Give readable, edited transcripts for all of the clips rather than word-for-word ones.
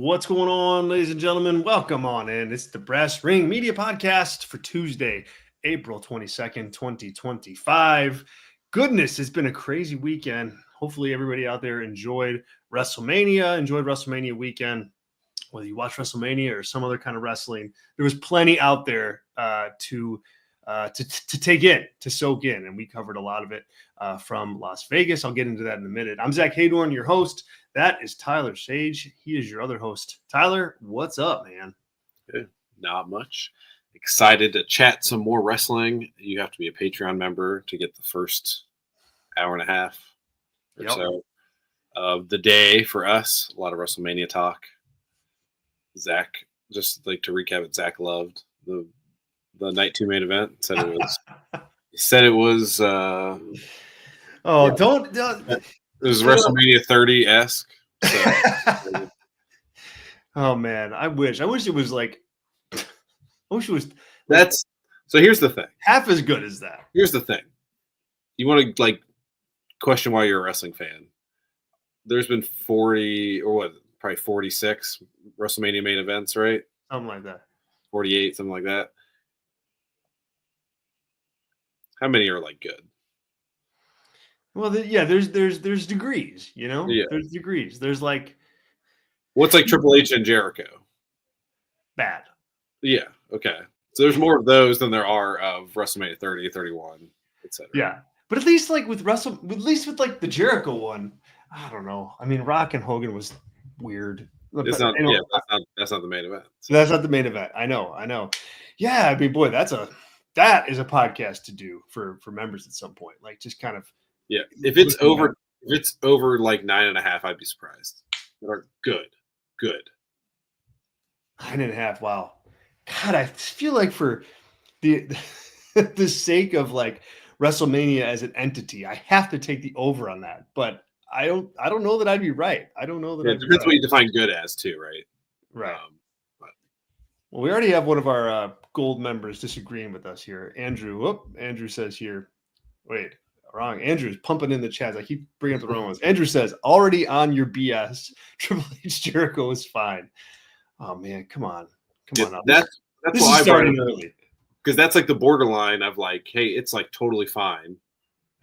What's going on, ladies and gentlemen? Welcome on in. It's the Brass Ring Media Podcast for Tuesday, April 22nd, 2025. Goodness, it's been a crazy weekend. Hopefully everybody out there enjoyed WrestleMania weekend. Whether you watch WrestleMania or some other kind of wrestling, there was plenty out there to take in, to soak in, and we covered a lot of it from Las Vegas. I'll get into that in a minute. I'm Zach Haydorn, your host. That is Tyler Sage. He is your other host. Tyler, what's up, man? Good. Not much. Excited to chat some more wrestling. You have to be a Patreon member to get the first hour and a half or so of the day for us. A lot of WrestleMania talk. Zach, just like to recap it, Zach loved the night 2 main event. Said it was It was WrestleMania 30-esque. So. Oh man, I wish it was like so here's the thing. Half as good as that. Here's the thing. You want to like question why you're a wrestling fan. There's been 40 or what, probably 46 WrestleMania main events, right? Something like that. 48, something like that. How many are like good? Well, there's degrees, you know? Yeah. There's degrees. There's like... What's like Triple H and Jericho? Bad. Yeah, okay. So there's more of those than there are of WrestleMania 30, 31, etc. Yeah. But at least like with like the Jericho one, I don't know. I mean, Rock and Hogan was weird. That's not the main event. So that's not the main event. I know. Yeah, I mean, boy, that is a podcast to do for members at some point. Like just kind of... Yeah, if it's over like 9.5, I'd be surprised. They're good. 9.5. Wow. God, I feel like for the sake of like WrestleMania as an entity, I have to take the over on that. But I don't know that I'd be right. I don't know that. It depends what you define good as too, right? Right. Well, we already have one of our gold members disagreeing with us here. Andrew says here, wait. Wrong. Andrew's pumping in the chats. I keep bringing up the wrong ones. Andrew says, already on your BS. Triple H Jericho is fine. Oh, man. Come on. That's this why is starting early. Because that's like the borderline of like, hey, it's like totally fine,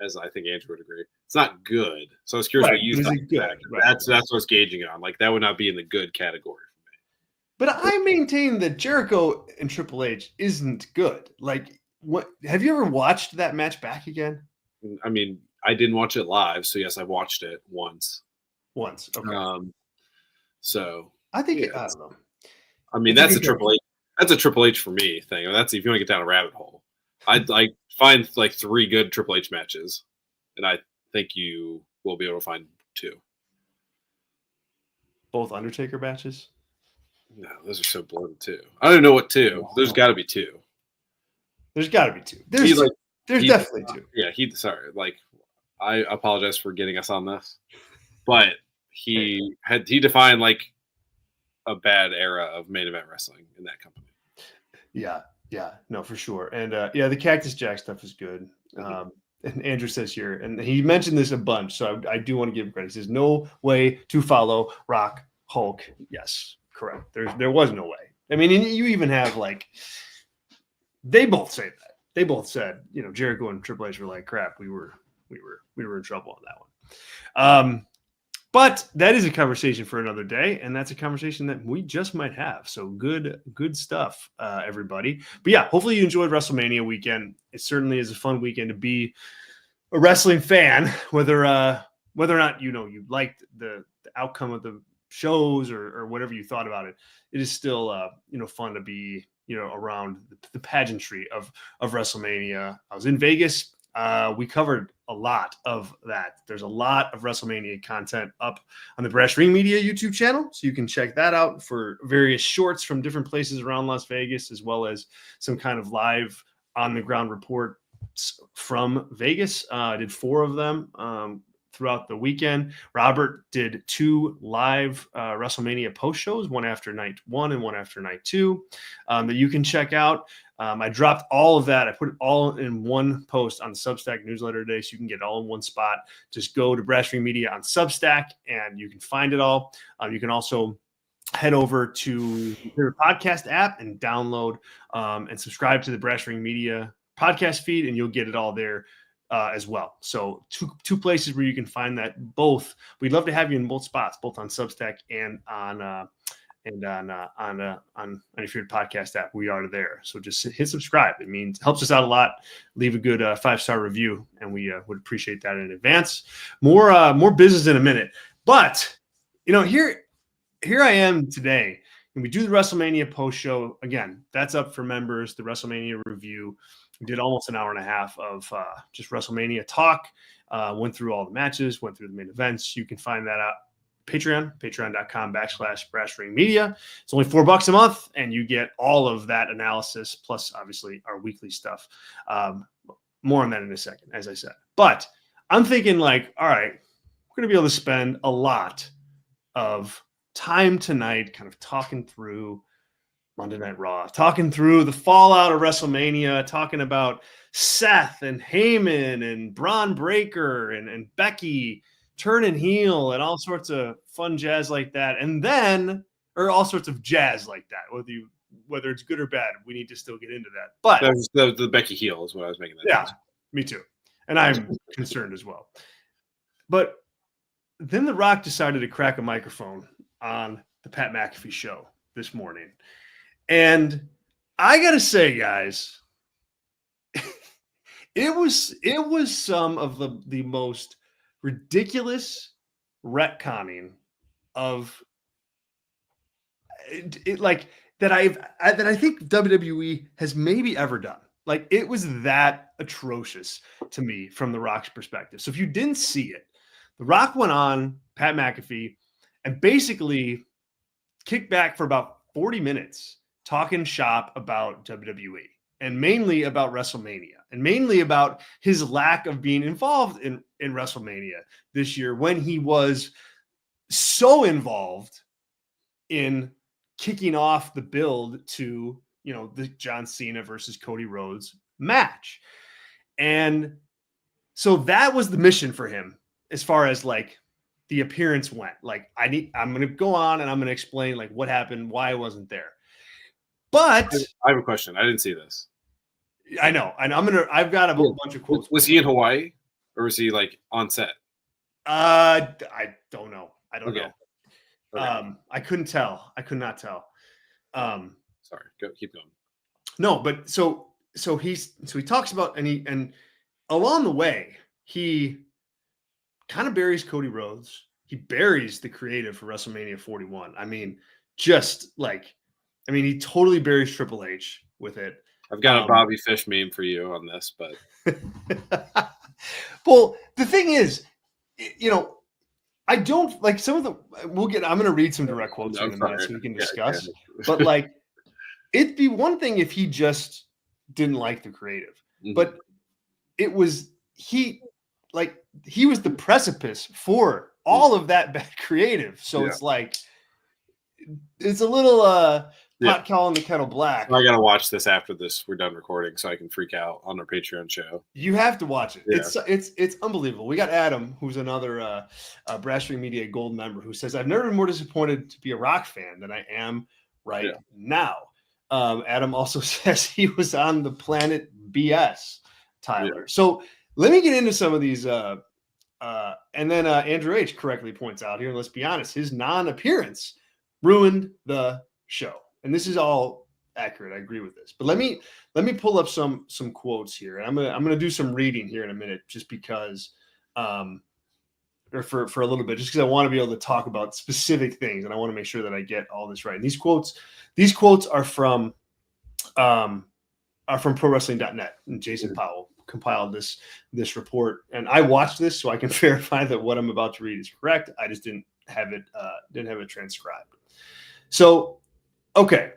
as I think Andrew would agree. It's not good. So I was curious what you thought. That's what I was gauging it on. Like, that would not be in the good category for me. But I maintain that Jericho and Triple H isn't good. Like, what? Have you ever watched that match back again? I mean, I didn't watch it live, so yes, I've watched it once. Okay. So I think I don't know. I mean, that's a Triple H. That's a Triple H for me thing. That's if you want to get down a rabbit hole. I'd like find like 3 good Triple H matches, and I think you will be able to find 2. Both Undertaker matches? No, those are so bloated too. I don't know what 2. Wow. There's got to be 2. There's got to be 2. There's definitely 2. Yeah, sorry. Like, I apologize for getting us on this, but he defined like a bad era of main event wrestling in that company. Yeah, no, for sure. And the Cactus Jack stuff is good. And Andrew says here, and he mentioned this a bunch, so I do want to give him credit. He says, "No way to follow Rock Hulk." Yes, correct. There was no way. I mean, you even have like they both say that. They both said, Jericho and Triple H were like, crap, we were in trouble on that one. But that is a conversation for another day, and that's a conversation that we just might have. So good stuff, everybody. But yeah, hopefully you enjoyed WrestleMania weekend. It certainly is a fun weekend to be a wrestling fan, whether or not you liked the outcome of the shows or whatever you thought about it. It is still fun to be around the pageantry of WrestleMania. I was in Vegas. We covered a lot of that. There's a lot of WrestleMania content up on the Brass Ring Media YouTube channel, so you can check that out for various shorts from different places around Las Vegas, as well as some kind of live on-the-ground reports from Vegas. I did 4 of them throughout the weekend. Robert did 2 live WrestleMania post shows, one after night 1 and one after night 2, that you can check out. I dropped all of that. I put it all in one post on the Substack newsletter today, so you can get it all in one spot. Just go to Brass Ring Media on Substack, and you can find it all. You can also head over to your podcast app and download and subscribe to the Brass Ring Media podcast feed, and you'll get it all there as well. So two places where you can find that both. We'd love to have you in both spots, both on Substack and on your favorite podcast app. We are there. So just hit subscribe. It helps us out a lot. Leave a good 5-star review, and we would appreciate that in advance. More business in a minute, but here I am today, and we do the WrestleMania post show again. That's up for members. The WrestleMania review. We did almost an hour and a half of just WrestleMania talk. Went through all the matches, went through the main events. You can find that out patreon.com/BrassRingMedia. It's only $4 a month, and you get all of that analysis, plus obviously our weekly stuff. More on that in a second, as I said. But I'm thinking all right, we're going to be able to spend a lot of time tonight kind of talking through Monday Night Raw, talking through the fallout of WrestleMania, talking about Seth and Heyman and Braun Breaker and Becky turning heel and all sorts of fun jazz like that. And then, or all sorts of jazz like that, whether it's good or bad, we need to still get into that. But the Becky heel is what I was making that. Yeah, me too. And I'm concerned as well. But then The Rock decided to crack a microphone on the Pat McAfee show this morning. And I got to say, guys, it was some of the most ridiculous retconning of it, like that I think WWE has maybe ever done. Like, it was that atrocious to me from The Rock's perspective. So if you didn't see it, The Rock went on Pat McAfee and basically kicked back for about 40 minutes talking shop about WWE and mainly about WrestleMania and mainly about his lack of being involved in WrestleMania this year, when he was so involved in kicking off the build to, the John Cena versus Cody Rhodes match. And so that was the mission for him as far as the appearance went. I'm going to go on and I'm going to explain what happened, why I wasn't there. But I have a question. I didn't see this. I know. And I've got a bunch of quotes. Was he in Hawaii or was he on set? I don't know. I don't know. Okay. I couldn't tell. I could not tell. Sorry, keep going. No, but so he talks about, and along the way, he kind of buries Cody Rhodes. He buries the creative for WrestleMania 41. He totally buries Triple H with it. I've got a Bobby Fish meme for you on this, but well, the thing is, I don't like some of the. I'm going to read some direct quotes in a minute so we can discuss. But it'd be one thing if he just didn't like the creative, but it was he was the precipice for all of that bad creative. So it's it's a little pot calling the kettle black. I gotta watch this after we're done recording so I can freak out on our Patreon show. You have to watch it. Yeah. It's unbelievable. We got Adam, who's another Brass Ring Media Gold member, who says, "I've never been more disappointed to be a Rock fan than I am now." Adam also says he was on the Planet BS, Tyler. Yeah. So let me get into some of these. And then Andrew H. correctly points out here, and let's be honest, his non-appearance ruined the show. And this is all accurate. I agree with this. But let me pull up some quotes here. And I'm gonna do some reading here in a minute, just because or for a little bit, just because I want to be able to talk about specific things, and I want to make sure that I get all this right. And these quotes are from ProWrestling.net, and Jason Powell compiled this report, and I watched this so I can verify that what I'm about to read is correct. I just didn't have it transcribed. So, okay,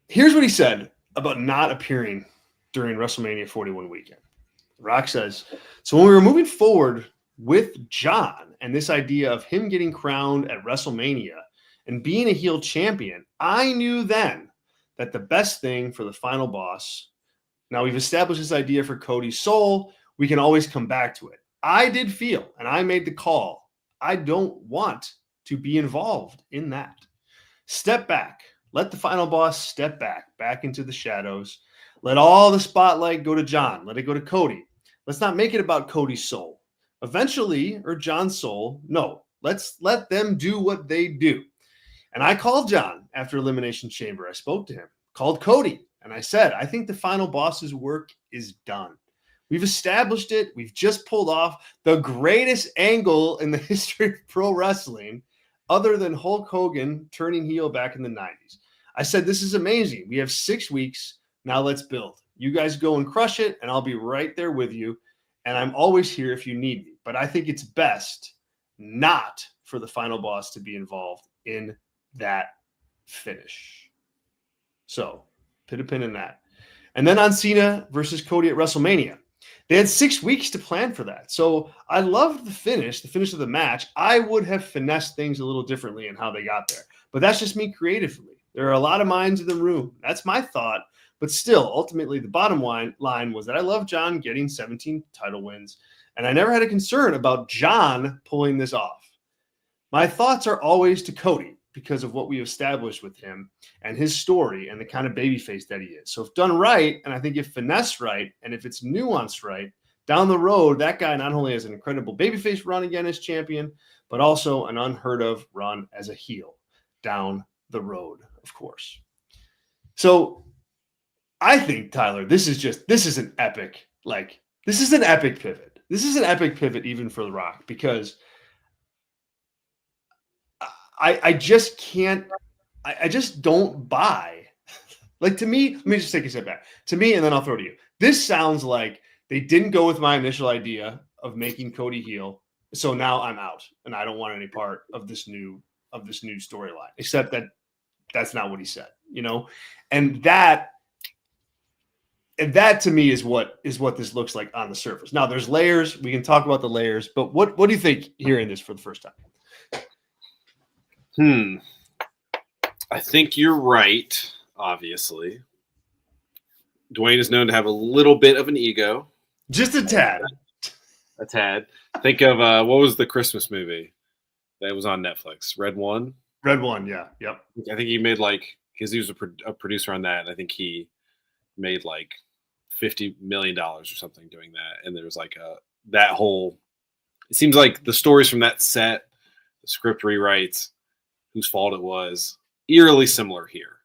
here's what he said about not appearing during WrestleMania 41 weekend. Rock says, "So when we were moving forward with John and this idea of him getting crowned at WrestleMania and being a heel champion, I knew then that the best thing for the final boss, now we've established this idea for Cody's soul, we can always come back to it. I did feel, and I made the call, I don't want to be involved in that. Step back. Let the final boss step back into the shadows. Let all the spotlight go to John. Let it go to Cody. Let's not make it about Cody's soul. Eventually, or John's soul, no. Let's let them do what they do. And I called John after Elimination Chamber. I spoke to him, called Cody, and I said, I think the final boss's work is done. We've established it. We've just pulled off the greatest angle in the history of pro wrestling, other than Hulk Hogan turning heel back in the 90s. I said, this is amazing. We have 6 weeks. Now let's build. You guys go and crush it, and I'll be right there with you. And I'm always here if you need me. But I think it's best not for the final boss to be involved in that finish. So put a pin in that. And then on Cena versus Cody at WrestleMania. They had 6 weeks to plan for that. So I loved the finish of the match. I would have finessed things a little differently in how they got there. But that's just me creatively. There are a lot of minds in the room. That's my thought. But still, ultimately, the bottom line was that I love John getting 17 title wins. And I never had a concern about John pulling this off. My thoughts are always to Cody because of what we established with him and his story and the kind of babyface that he is. So if done right, and I think if finessed right, and if it's nuanced right, down the road, that guy not only has an incredible babyface run again as champion, but also an unheard of run as a heel down the road, of course. So I think, Tyler, this is an epic pivot. This is an epic pivot even for The Rock, because I just can't, I just don't buy. Like, to me, let me just take a step back. To me, and then I'll throw it to you. This sounds like they didn't go with my initial idea of making Cody heel. So now I'm out and I don't want any part of this new storyline, except that that's not what he said, and that to me is what this looks like on the surface. Now there's layers. We can talk about the layers, but what do you think hearing this for the first time? I think you're right, obviously. Dwayne is known to have a little bit of an ego. Just a tad. A tad. Think of what was the Christmas movie that was on Netflix? Red One? Red One, yeah. Yep. I think he made because he was a producer on that, and I think he made $50 million or something doing that. And there was that whole, it seems like the stories from that set, the script rewrites, whose fault it was, eerily similar here.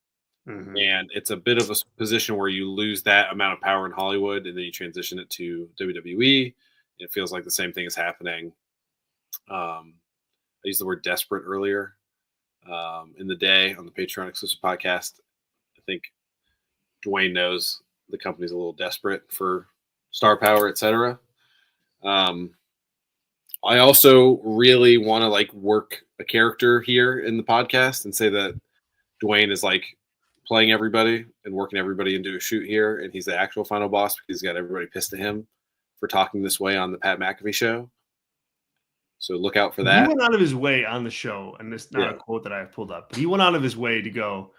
Mm-hmm. And it's a bit of a position where you lose that amount of power in Hollywood and then you transition it to WWE. It feels like the same thing is happening. I used the word desperate earlier in the day on the Patreon exclusive podcast. I think Dwayne knows the company's a little desperate for star power, etc. I also really want to work a character here in the podcast and say that Dwayne is playing everybody and working everybody into a shoot here, and he's the actual final boss because he's got everybody pissed at him for talking this way on the Pat McAfee show. So look out for that. He went out of his way on the show, and this is not a quote that I have pulled up, but he went out of his way to go,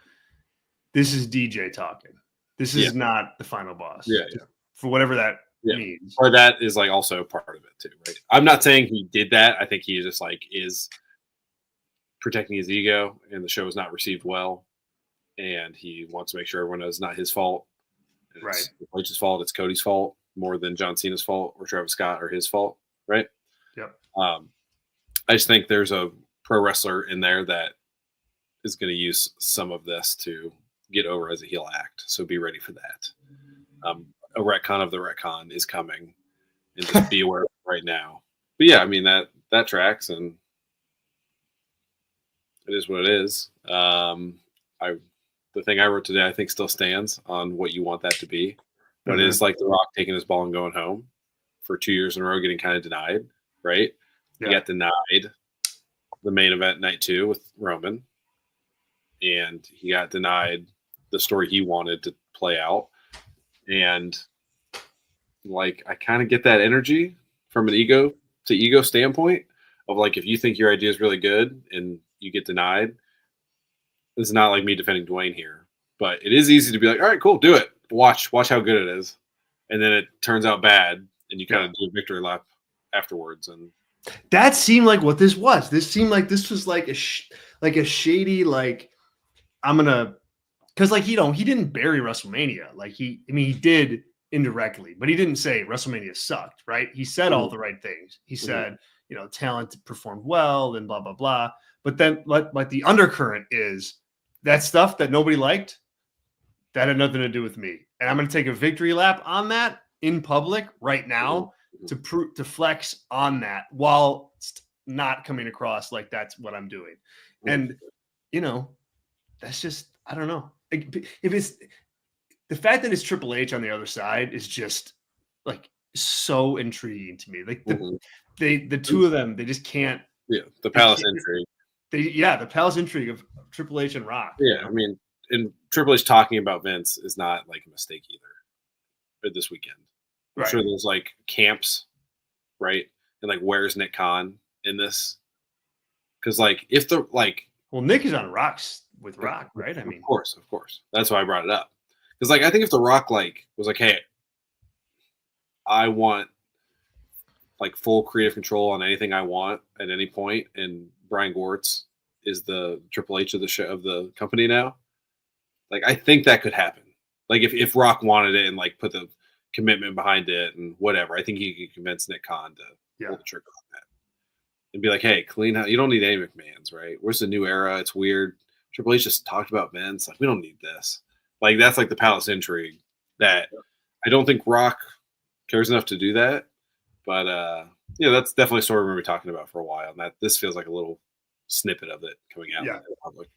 this is DJ talking. This is not the final boss. Yeah. For whatever that means. Or that is also part of it too, right? I'm not saying he did that. I think he just is protecting his ego, and the show is not received well, and he wants to make sure everyone knows it's not his fault. It's Lynch's fault. It's Cody's fault more than John Cena's fault or Travis Scott or his fault, right? Yep. I just think there's a pro wrestler in there that is going to use some of this to get over as a heel act. So be ready for that. A retcon of the retcon is coming, and just be aware of it right now. But yeah, I mean that tracks, and it is what it is. The thing I wrote today, I think, still stands on what you want that to be. But it is like The Rock taking his ball and going home for 2 years in a row, getting kind of denied, right? Yeah. He got denied the main event night 2 with Roman, and he got denied the story he wanted to play out. And I kind of get that energy from an ego to ego standpoint of if you think your idea is really good and you get denied, it's not like me defending Dwayne here, but it is easy to be all right, cool, do it. Watch how good it is. And then it turns out bad, and you kind of do a victory lap afterwards. And That seemed like what this was. This seemed like this was like a shady, like, I'm gonna, because like, he didn't bury WrestleMania. Like he did indirectly, but he didn't say WrestleMania sucked, right? He said all the right things. He said, talent performed well and blah blah blah. But then like the undercurrent is that stuff that nobody liked, that had nothing to do with me. And I'm gonna take a victory lap on that in public right now to flex on that while not coming across like that's what I'm doing. And that's just, I don't know. If it's the fact that it's Triple H on the other side is just like so intriguing to me. Like the two of them, they just can't. Yeah, the palace intrigue. The palace intrigue of Triple H and Rock. Yeah, I mean, and Triple H talking about Vince is not like a mistake either. For this weekend, I'm sure there's like camps, right? And like, where's Nick Khan in this? Because like, if the like, Nick is on Rocks with Rock, right? I mean, of course. That's why I brought it up. Because like, I think if the Rock like was like, hey, I want like full creative control on anything I want at any point, and Brian Gewirtz is the Triple H of the show, of the company now. Like, I think that could happen. Like, if Rock wanted it and like put the commitment behind it and whatever, I think he could convince Nick Khan to pull the trigger on that and be like, hey, clean out. You don't need any McMahons, right? Where's the new era? It's weird. Triple H just talked about Vince. Like, we don't need this. Like, that's like the palace intrigue that I don't think Rock cares enough to do that. But that's definitely a story we're going to be talking about for a while. And that this feels like a little snippet of it coming out in the public.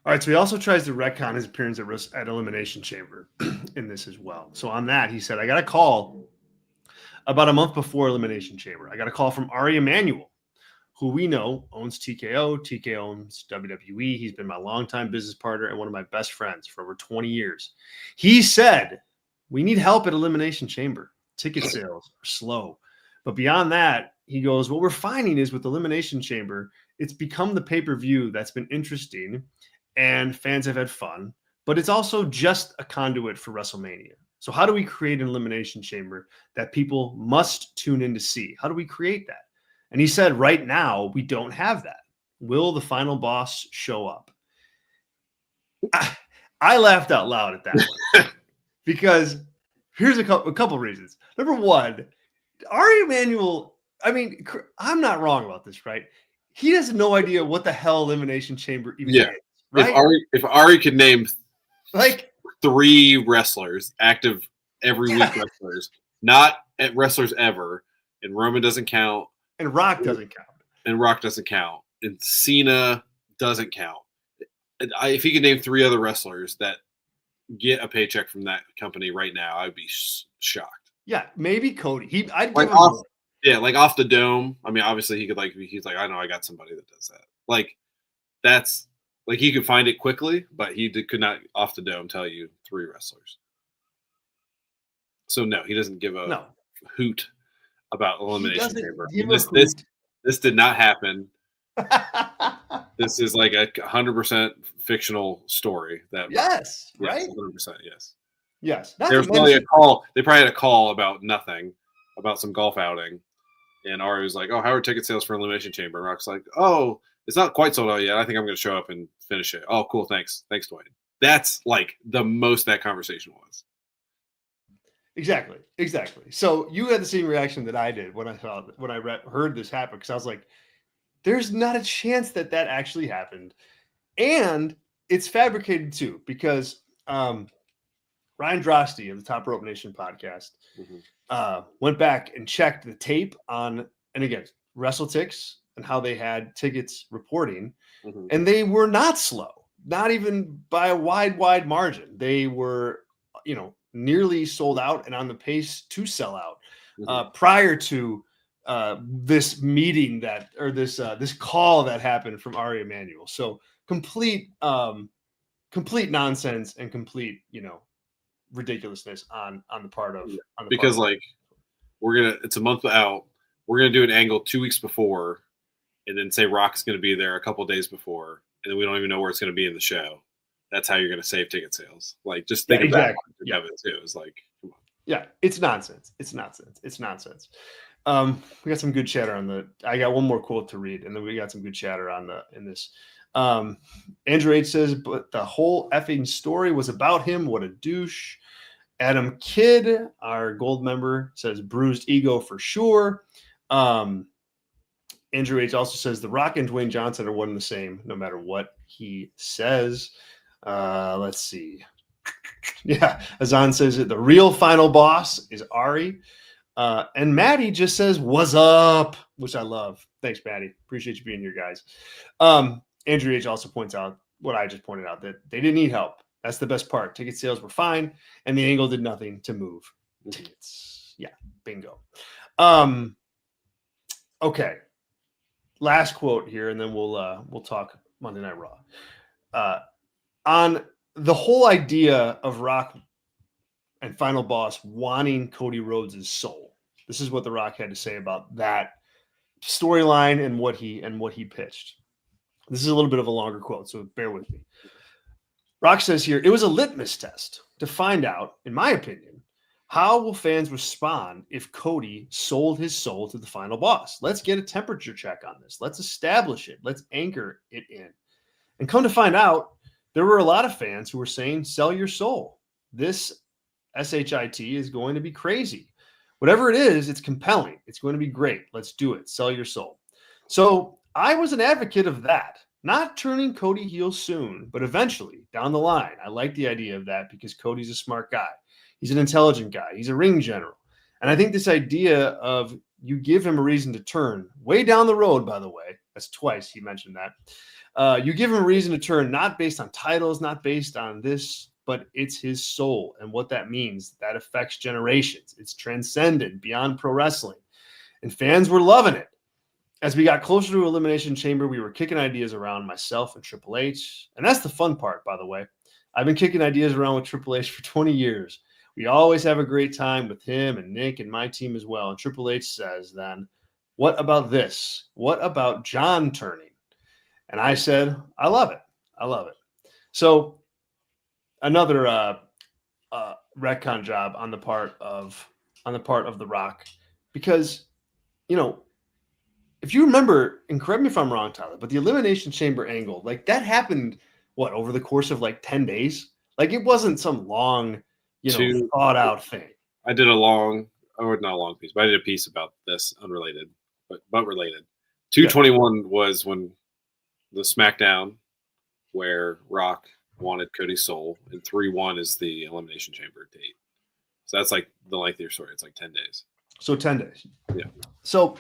All right, so he also tries to retcon his appearance at Elimination Chamber in this as well. So on that, he said, I got a call about a month before Elimination Chamber. I got a call from Ari Emanuel, who we know owns TKO. TKO owns WWE. He's been my longtime business partner and one of my best friends for over 20 years. He said, we need help at Elimination Chamber. Ticket sales are slow. But beyond that, he goes, what we're finding is with Elimination Chamber, it's become the pay-per-view that's been interesting and fans have had fun, but it's also just a conduit for WrestleMania. So how do we create an Elimination Chamber that people must tune in to see? How do we create that? And he said, right now, we don't have that. Will the final boss show up? I laughed out loud at that one because here's a couple reasons. Number one, Ari Emanuel, I mean, I'm not wrong about this, right? He has no idea what the hell Elimination Chamber even is. Right? If Ari could name like 3 wrestlers, active every week wrestlers, not at wrestlers ever, and Roman doesn't count, and Rock doesn't count, and Cena doesn't count. If he could name 3 other wrestlers that get a paycheck from that company right now, I'd be shocked. Yeah, maybe Cody. I'd like give him like off the dome. I mean, obviously he could he's like, I know I got somebody that does that. Like that's. Like, he could find it quickly, but he could not, off the dome, tell you 3 wrestlers. So, no, he doesn't give a hoot about Elimination Chamber. This did not happen. This is like a 100% fictional story. Right? 100%, yes. Yes. There was probably a call. They probably had a call about nothing, about some golf outing. And Ari was like, oh, how are ticket sales for Elimination Chamber? And Rock's like, oh, it's not quite sold out yet. I think I'm going to show up and finish it. Oh, cool. Thanks, Dwayne. That's like the most that conversation was. Exactly. So you had the same reaction that I did when I heard this happen, because I was like, there's not a chance that actually happened. And it's fabricated too, because Ryan Drosty of the Top Rope Nation podcast went back and checked the tape on, and again, WrestleTix and how they had tickets reporting, and they were not slow, not even by a wide margin. They were, nearly sold out and on the pace to sell out prior to this meeting this call that happened from Ari Emanuel. So complete nonsense and complete, ridiculousness on the part of because it's a month out. We're gonna do an angle 2 weeks before, and then say Rock's gonna be there a couple of days before, and then we don't even know where it's gonna be in the show. That's how you're gonna save ticket sales. Like, just think about it too. It's like, come on. Yeah, it's nonsense. It's nonsense. We got some good chatter on I got one more quote to read, and then we got some good chatter in this. Andrew H says, but the whole effing story was about him. What a douche. Adam Kidd, our gold member, says bruised ego for sure. Andrew H also says The Rock and Dwayne Johnson are one and the same, no matter what he says. Let's see. Yeah, Azan says it. The real final boss is Ari. And Maddie just says, "What's up?" which I love. Thanks, Maddie. Appreciate you being here, guys. Andrew H also points out what I just pointed out, that they didn't need help. That's the best part. Ticket sales were fine, and the angle did nothing to move tickets. Yeah, bingo. Okay. Last quote here, and then we'll talk Monday Night Raw. On the whole idea of Rock and Final Boss wanting Cody Rhodes' soul. This is what The Rock had to say about that storyline and what he pitched. This is a little bit of a longer quote, so bear with me. Rock says here, it was a litmus test to find out, in my opinion, how will fans respond if Cody sold his soul to the Final Boss? Let's get a temperature check on this. Let's establish it. Let's anchor it in. And come to find out, there were a lot of fans who were saying, sell your soul. This SHIT is going to be crazy. Whatever it is, it's compelling. It's going to be great. Let's do it. Sell your soul. So I was an advocate of that. Not turning Cody heel soon, but eventually down the line. I like the idea of that because Cody's a smart guy. He's an intelligent guy. He's a ring general. And I think this idea of you give him a reason to turn way down the road, by the way, that's twice he mentioned that. You give him a reason to turn, not based on titles, not based on this, but it's his soul and what that means. That affects generations. It's transcendent beyond pro wrestling. And fans were loving it. As we got closer to Elimination Chamber, we were kicking ideas around, myself and Triple H. And that's the fun part, by the way. I've been kicking ideas around with Triple H for 20 years. We always have a great time with him and Nick and my team as well. And Triple H says then, what about this? What about John turning? And I said, I love it. I love it. So another retcon job on the part of The Rock, because, if you remember, and correct me if I'm wrong, Tyler, but the Elimination Chamber angle, like that happened, over the course of like 10 days? Like it wasn't some long, thought out thing. I did not a long piece, but I did a piece about this unrelated, but related. 221 was when the SmackDown where Rock wanted Cody's soul, and 3-1 is the Elimination Chamber date. So that's like the length of your story. It's like 10 days. So 10 days. Yeah. So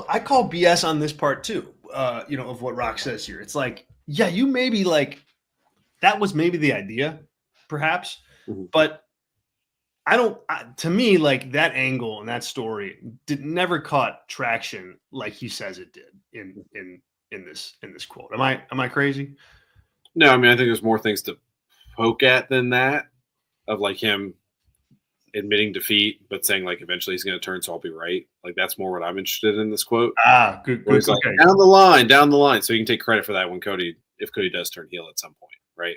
I call BS on this part too, of what Rock says here. It's like, yeah, you maybe that was maybe the idea, perhaps, but to me, that angle and that story never caught traction like he says it did in this quote. Am I crazy? No, I mean, I think there's more things to poke at than that, of him admitting defeat, but saying eventually he's going to turn, so I'll be right. That's more what I'm interested in this quote. Good. He's okay. Down the line. So you can take credit for that if Cody does turn heel at some point, right?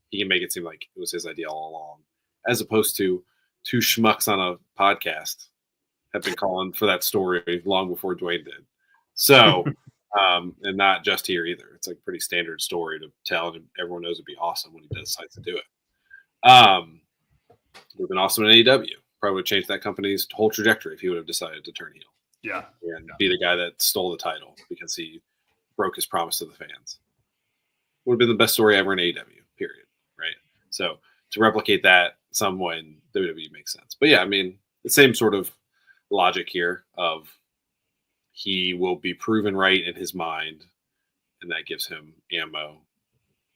He can make it seem like it was his idea all along, as opposed to two schmucks on a podcast have been calling for that story long before Dwayne did. So, and not just here either. It's a pretty standard story to tell, and everyone knows it'd be awesome when he decides to do it. It would have been awesome in AEW. Probably would have changed that company's whole trajectory if he would have decided to turn heel. Yeah. And be the guy that stole the title because he broke his promise to the fans. Would have been the best story ever in AEW, period. Right? So to replicate that some way in WWE makes sense. But yeah, I mean, the same sort of logic here of he will be proven right in his mind, and that gives him ammo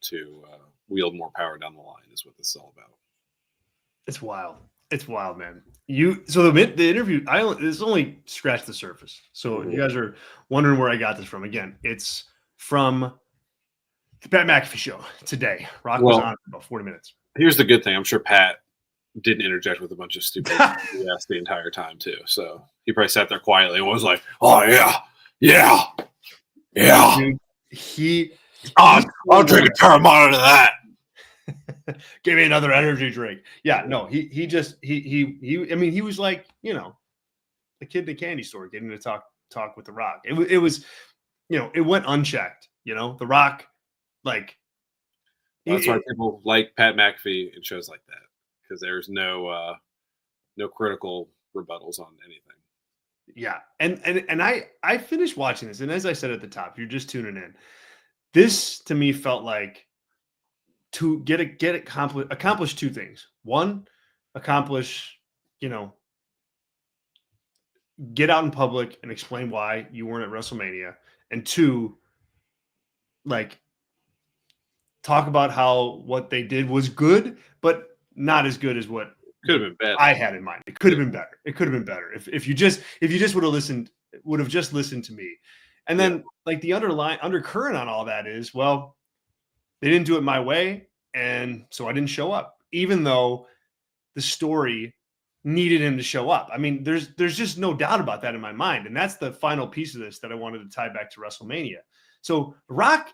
to wield more power down the line is what this is all about. It's wild. It's wild, man. So the interview, it's only scratched the surface. So you guys are wondering where I got this from. Again, it's from the Pat McAfee show today. Rock was on for about 40 minutes. Here's the good thing. I'm sure Pat didn't interject with a bunch of stupid BS the entire time too. So he probably sat there quietly and was like, "Oh yeah. Dude, I'll drink a Terramana to that. Give me another energy drink." Yeah, no, he was like, a kid in a candy store getting to talk with The Rock. It was, it went unchecked. The Rock, like. That's why people like Pat McAfee in shows like that, because there's no critical rebuttals on anything. Yeah, and I finished watching this, and as I said at the top, you're just tuning in. This to me felt like to accomplish two things. One, accomplish, get out in public and explain why you weren't at WrestleMania, and two, like, talk about how what they did was good, but not as good as what could have been better. I had in mind. It could have been better. It could have been better if you just would have just listened to me. And then like the undercurrent on all that is, well, they didn't do it my way, and so I didn't show up, even though the story needed him to show up. I mean, there's just no doubt about that in my mind, and that's the final piece of this that I wanted to tie back to WrestleMania. So Rock,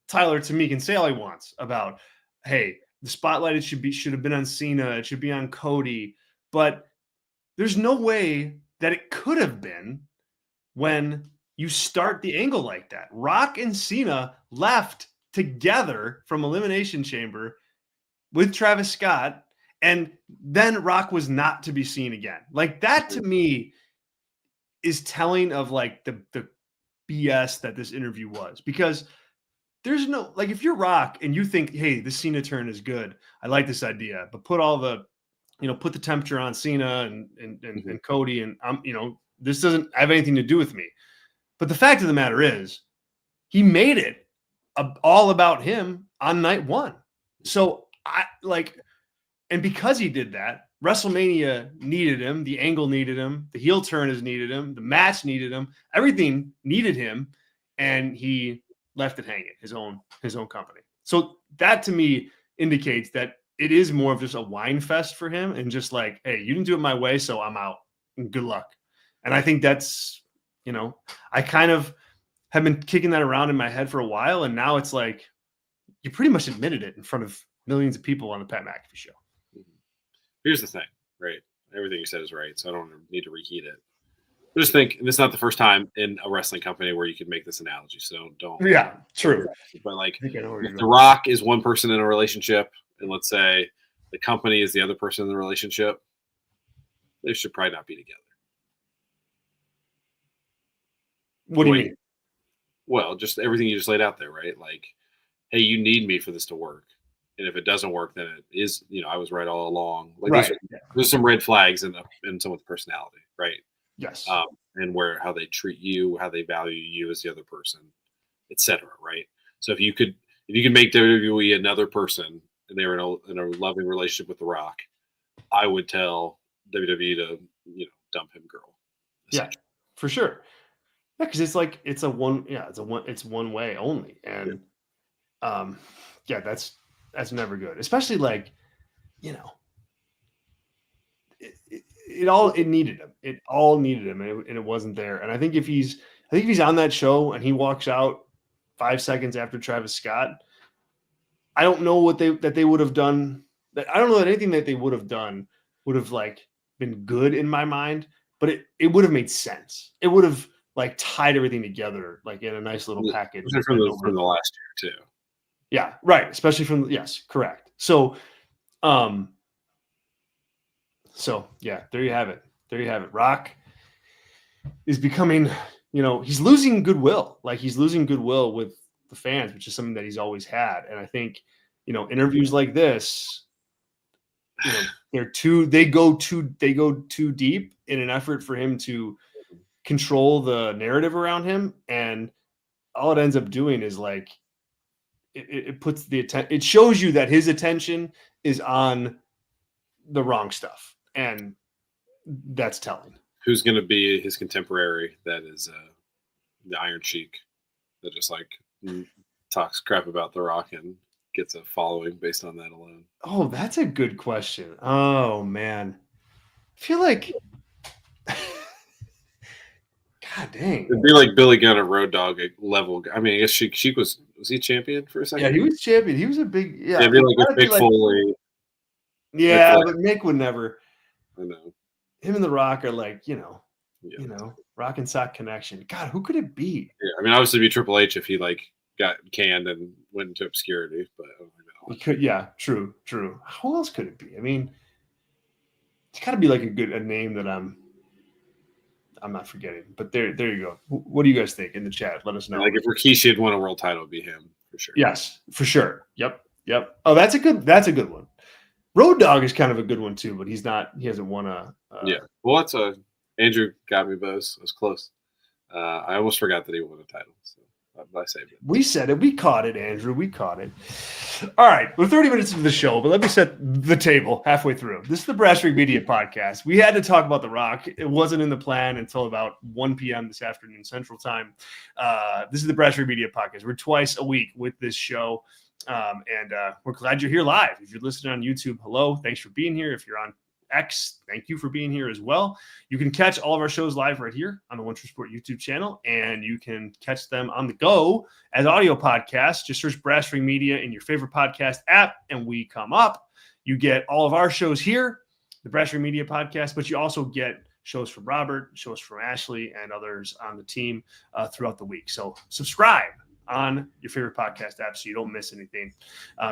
Tyler, to me, can say all he wants about, hey, the spotlight should have been on Cena, it should be on Cody, but there's no way that it could have been when you start the angle like that. Rock and Cena left together from Elimination Chamber with Travis Scott, and then Rock was not to be seen again. Like, that to me is telling of like the BS that this interview was, because there's no, like, if you're Rock and you think, hey, the Cena turn is good, I like this idea, but put all the, put the temperature on Cena and Cody, and this doesn't have anything to do with me. But the fact of the matter is, he made it all about him on night one. So and because he did that, WrestleMania needed him, the angle needed him, the heel turn has needed him, the match needed him, everything needed him, and he left it hanging, his own company. So that to me indicates that it is more of just a wine fest for him, and just like, hey, you didn't do it my way, so I'm out, and good luck. And I think that's, I kind of have been kicking that around in my head for a while, and now it's like, you pretty much admitted it in front of millions of people on the Pat McAfee show. Here's the thing, right? Everything you said is right, so I don't need to reheat it. I just think, and this is not the first time in a wrestling company where you could make this analogy, so don't. Yeah, true. But like, if The Rock is one person in a relationship, and let's say the company is the other person in the relationship, they should probably not be together. What do you mean? Well, just everything you just laid out there, right? Like, hey, you need me for this to work. And if it doesn't work, then it is, I was right all along. Like, right. There's some red flags in someone's personality, right? Yes. And how they treat you, how they value you as the other person, etc. Right? So if you could make WWE another person, and they were in a loving relationship with The Rock, I would tell WWE to dump him, girl. Yeah, for sure. Yeah, because it's like it's one way only, and that's never good, especially like, it all needed him, and it wasn't there. And I think if he's on that show and he walks out 5 seconds after Travis Scott, I don't know what they would have done. I don't know that anything that they would have done would have like been good in my mind, but it would have made sense. It would have like tied everything together like in a nice little package. From the last year too. Yeah, right. Especially yes, correct. So, yeah, there you have it. Rock is becoming, he's losing goodwill. Like, he's losing goodwill with the fans, which is something that he's always had. And I think, interviews like this, they go too deep in an effort for him to control the narrative around him, and all it ends up doing is like it puts the attention. It shows you that his attention is on the wrong stuff, and that's telling. Who's going to be his contemporary? That is the Iron Sheik, that just like talks crap about The Rock and gets a following based on that alone. Oh, that's a good question. Oh man, I feel like. God dang. It'd be like Billy Gunn or Road Dogg level. I mean, I guess Sheik was he champion for a second? Yeah, he was champion. He was a big it'd be like a Mick Foley. Yeah, but Mick would never. I know. Him and The Rock are like, Yeah. You know, Rock and Sock Connection. God, who could it be? Yeah, I mean, obviously, it'd be Triple H if he like got canned and went into obscurity. But I don't think that'll It could, yeah, true. Who else could it be? I mean, it's got to be like a name that I'm not forgetting. But there you go. What do you guys think in the chat? Let us know. Like if Rikishi had won a world title, it'd be him for sure. Yes, for sure. Yep. Oh, that's a good one. Road Dogg is kind of a good one too, but he hasn't won a. Yeah. Well, that's Andrew got me, but it was close. I almost forgot that he won a title, so I saved it. We said it. We caught it, Andrew. We caught it. All right. We're 30 minutes into the show, but let me set the table halfway through. This is the Brass Ring Media podcast. We had to talk about The Rock. It wasn't in the plan until about 1 p.m. this afternoon Central Time. This is the Brass Ring Media podcast. We're twice a week with this show, and we're glad you're here live. If you're listening on YouTube, hello. Thanks for being here. If you're on X, thank you for being here as well. You can catch all of our shows live right here on the One True Sport YouTube channel, and you can catch them on the go as audio podcasts. Just search Brass Ring Media in your favorite podcast app, and we come up. You get all of our shows here, the Brass Ring Media podcast, but you also get shows from Robert, shows from Ashley, and others on the team throughout the week. So subscribe on your favorite podcast app so you don't miss anything.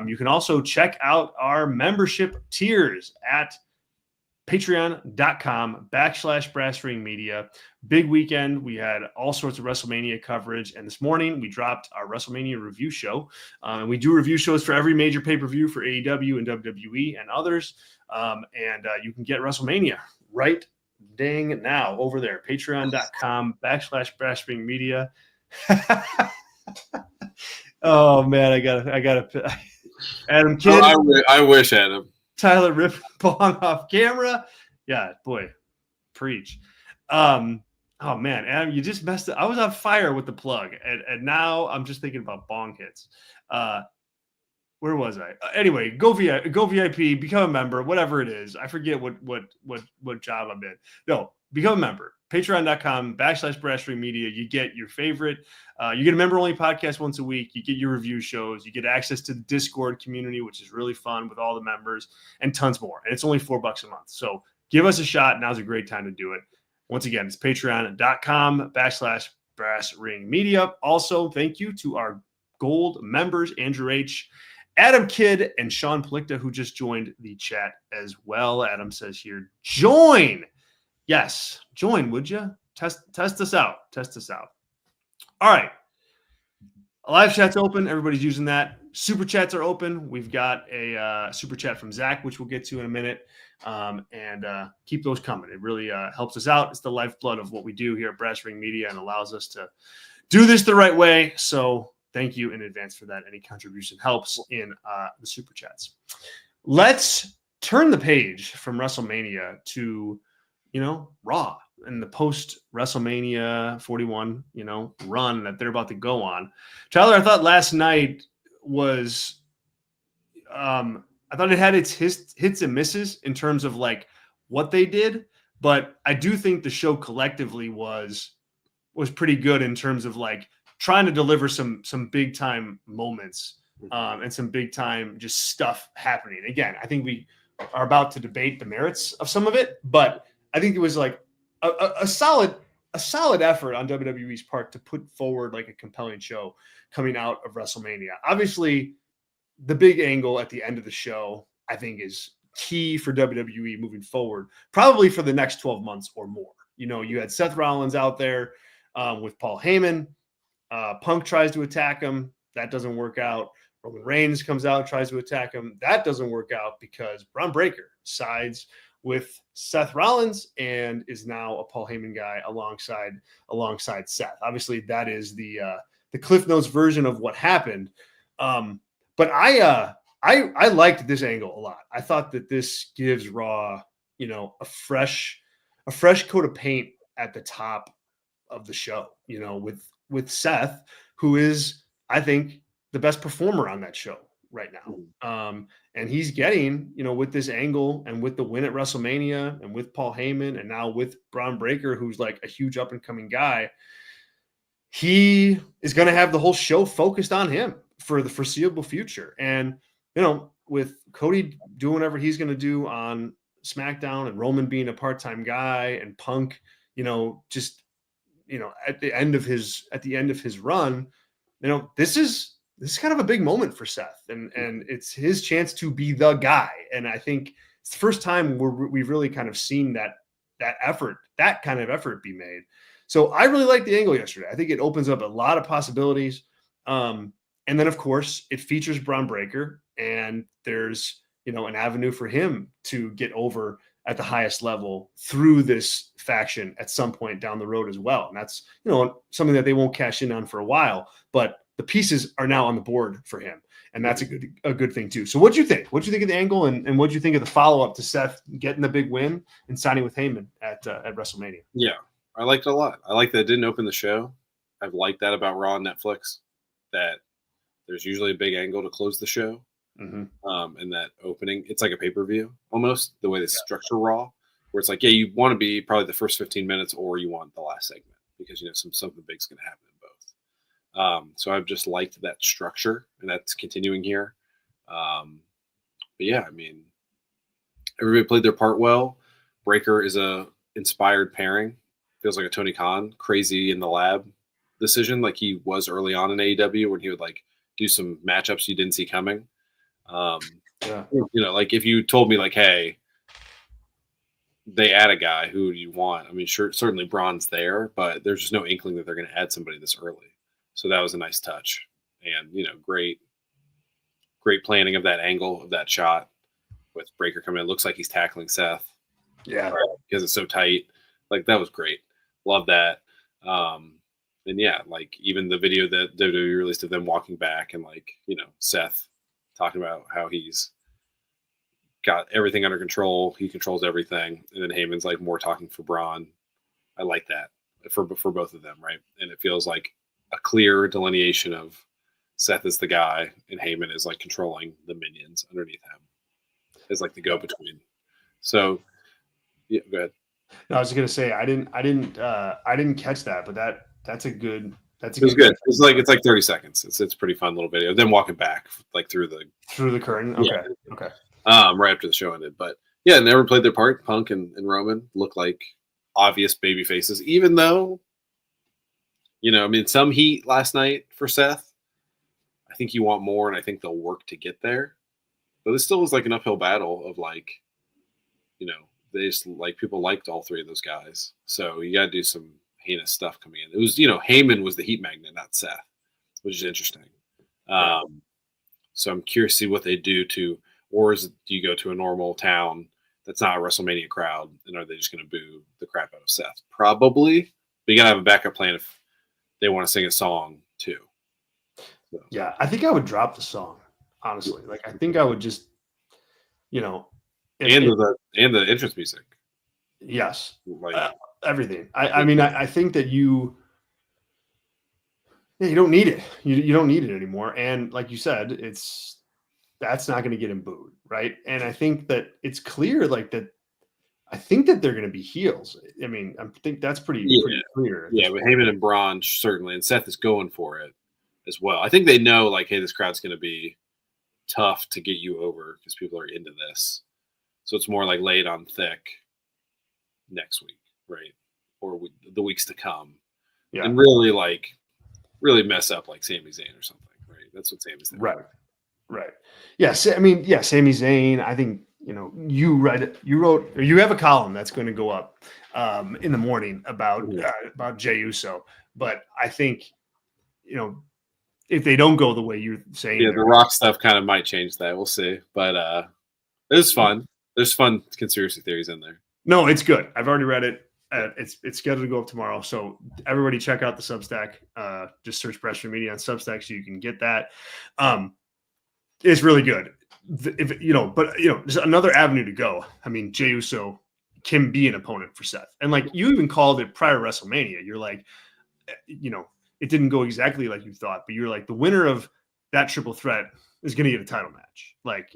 You can also check out our membership tiers at patreon.com/Brass Ring Media. Big weekend. We had all sorts of WrestleMania coverage. And this morning we dropped our WrestleMania review show. And we do review shows for every major pay-per-view for AEW and WWE and others. You can get WrestleMania right dang now over there. Patreon.com/Brass Ring Media. Oh man, I gotta Adam Kidd. I wish, Adam. Tyler Rip Bong off camera. Yeah, boy, preach. Oh man, Adam, you just messed up. I was on fire with the plug, and now I'm just thinking about bong hits. Where was I? Anyway, go VIP, become a member, whatever it is. I forget what job I'm in. No, become a member. Patreon.com/Brass Ring Media. You get your favorite. You get a member-only podcast once a week. You get your review shows. You get access to the Discord community, which is really fun with all the members, and tons more. And it's only $4 a month. So give us a shot. Now's a great time to do it. Once again, it's patreon.com/Brass Ring Media. Also, thank you to our gold members, Andrew H., Adam Kidd, and Sean Plicta, who just joined the chat as well. Adam says here, join. Yes, join, would you? Test us out. All right. Live chat's open. Everybody's using that. Super chats are open. We've got a super chat from Zach, which we'll get to in a minute. And keep those coming. It really helps us out. It's the lifeblood of what we do here at Brass Ring Media and allows us to do this the right way. So thank you in advance for that. Any contribution helps in the super chats. Let's turn the page from WrestleMania to Raw and the post WrestleMania 41, run that they're about to go on. Tyler, I thought last night was, I thought it had its hits and misses in terms of like what they did, but I do think the show collectively was pretty good in terms of like trying to deliver some big time moments and some big time just stuff happening. Again, I think we are about to debate the merits of some of it, but I think it was like a solid effort on WWE's part to put forward like a compelling show coming out of WrestleMania. Obviously, the big angle at the end of the show, I think, is key for WWE moving forward, probably for the next 12 months or more. You had Seth Rollins out there with Paul Heyman. Punk tries to attack him. That doesn't work out. Roman Reigns comes out and tries to attack him. That doesn't work out because Braun Breaker sides with Seth Rollins and is now a Paul Heyman guy alongside Seth. Obviously, that is the Cliff Notes version of what happened. But I liked this angle a lot. I thought that this gives Raw, a fresh coat of paint at the top of the show, with Seth, who is, I think, the best performer on that show right now. And he's getting, with this angle and with the win at WrestleMania and with Paul Heyman and now with Braun Breaker, who's like a huge up and coming guy, he is going to have the whole show focused on him for the foreseeable future. And, with Cody doing whatever he's going to do on SmackDown and Roman being a part-time guy and Punk, just at the end of his run, this is kind of a big moment for Seth, and it's his chance to be the guy. And I think it's the first time we've really kind of seen that kind of effort be made. So I really liked the angle yesterday. I think it opens up a lot of possibilities. And then of course it features Braun Breaker, and there's, an avenue for him to get over at the highest level through this faction at some point down the road as well. And that's, something that they won't cash in on for a while, but the pieces are now on the board for him. And that's a good thing too. So what'd you think? What'd you think of the angle, and what'd you think of the follow-up to Seth getting the big win and signing with Heyman at WrestleMania? Yeah, I liked it a lot. I like that it didn't open the show. I've liked that about Raw and Netflix, that there's usually a big angle to close the show. And that opening, it's like a pay-per-view almost, the way they structure Raw, where it's like, you want to be probably the first 15 minutes or you want the last segment, because something big's going to happen in both. So I've just liked that structure, and that's continuing here. But yeah, I mean, everybody played their part well. Breaker is a inspired pairing. Feels like a Tony Khan crazy in the lab decision, like he was early on in AEW, when he would like do some matchups you didn't see coming. Like if you told me like, hey, they add a guy, who do you want? I mean, sure, certainly Braun's there, but there's just no inkling that they're going to add somebody this early. So that was a nice touch, and great planning of that angle of that shot with Breaker coming in. Looks like he's tackling Seth. Yeah, because it's so tight. Like that was great. Love that. And yeah, like even the video that WWE released of them walking back, and like Seth talking about how he's got everything under control. He controls everything. And then Heyman's like more talking for Braun. I like that for both of them, right? And it feels like a clear delineation of Seth is the guy, and Heyman is like controlling the minions underneath him. It's like the go-between. So yeah, go ahead. No, I was going to say I didn't catch that, but that's a good. It was good. It's like 30 seconds. It's a pretty fun little video. Then walking back like through the curtain. Okay. Yeah. Okay. Right after the show ended. But yeah, and they never played their part. Punk and Roman look like obvious baby faces, even though, some heat last night for Seth. I think you want more, and I think they'll work to get there. But this still was like an uphill battle of like, they just like, people liked all three of those guys. So you got to do some heinous stuff coming in. It was, Heyman was the heat magnet, not Seth, which is interesting. So I'm curious to see what they do or do you go to a normal town that's not a WrestleMania crowd, and are they just going to boo the crap out of Seth? Probably, but you got to have a backup plan if they want to sing a song too. So. Yeah, I think I would drop the song, honestly. Like, I think I would just, and the entrance music. Yes, like everything. I mean, I think that you don't need it. You don't need it anymore. And like you said, that's not going to get him booed, right? And I think that it's clear, like that. I think that they're going to be heels. I mean, I think that's pretty clear. Yeah, but Heyman and Braun certainly, and Seth is going for it as well. I think they know, like, hey, this crowd's going to be tough to get you over because people are into this. So it's more like laid on thick next week, right? Or the weeks to come. Yeah. And really mess up like Sami Zayn or something, right? That's what Sami Zayn. Right. Yeah. I mean, yeah, Sami Zayn, I think, you have a column that's going to go up in the morning about Jey Uso. But I think, if they don't go the way you're saying. Yeah, the Rock stuff kind of might change that. We'll see. But it was fun. There's fun conspiracy theories in there. No, it's good. I've already read it. It's scheduled to go up tomorrow. So everybody check out the Substack. Just search Pressure Media on Substack so you can get that. It's really good. There's another avenue to go. I mean, Jey Uso can be an opponent for Seth. And like you even called it prior to WrestleMania. You're like, it didn't go exactly like you thought, but you're like, the winner of that triple threat is going to get a title match. Like,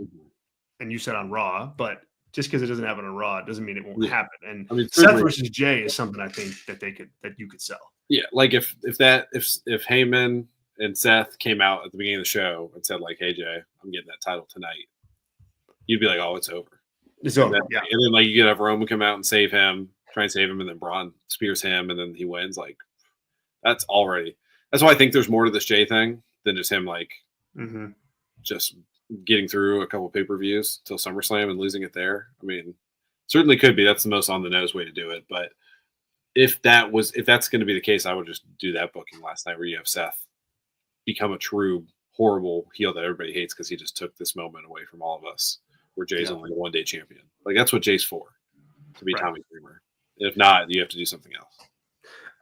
and you said on Raw, but just because it doesn't happen on Raw doesn't mean it won't happen. And I mean, Seth versus Jey is something I think that you could sell. Yeah, like if Heyman and Seth came out at the beginning of the show and said like, "Hey Jey, I'm getting that title tonight," you'd be like, "Oh, it's over." It's over. And then like you could have Roman come out and save him, try and save him, and then Braun spears him, and then he wins. Like that's why I think there's more to this Jay thing than just him like just getting through a couple pay-per-views till SummerSlam and losing it there. I mean, certainly could be. That's the most on the nose way to do it. But if that's going to be the case, I would just do that booking last night where you have Seth become a true horrible heel that everybody hates because he just took this moment away from all of us, where Jay's only a one-day champion. Like that's what Jay's for, to be Tommy Dreamer. If not, you have to do something else.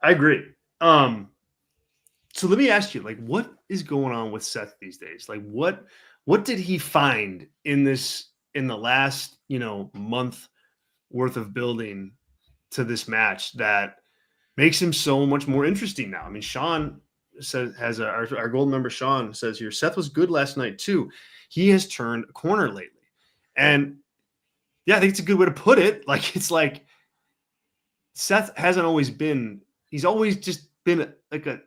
I agree. So let me ask you, like, what is going on with Seth these days? Like, what did he find in the last, month worth of building to this match that makes him so much more interesting now? I mean, Sean says, our gold member Sean says here, Seth was good last night too. He has turned a corner lately. And yeah, I think it's a good way to put it. Like, it's like Seth hasn't always been, he's always just been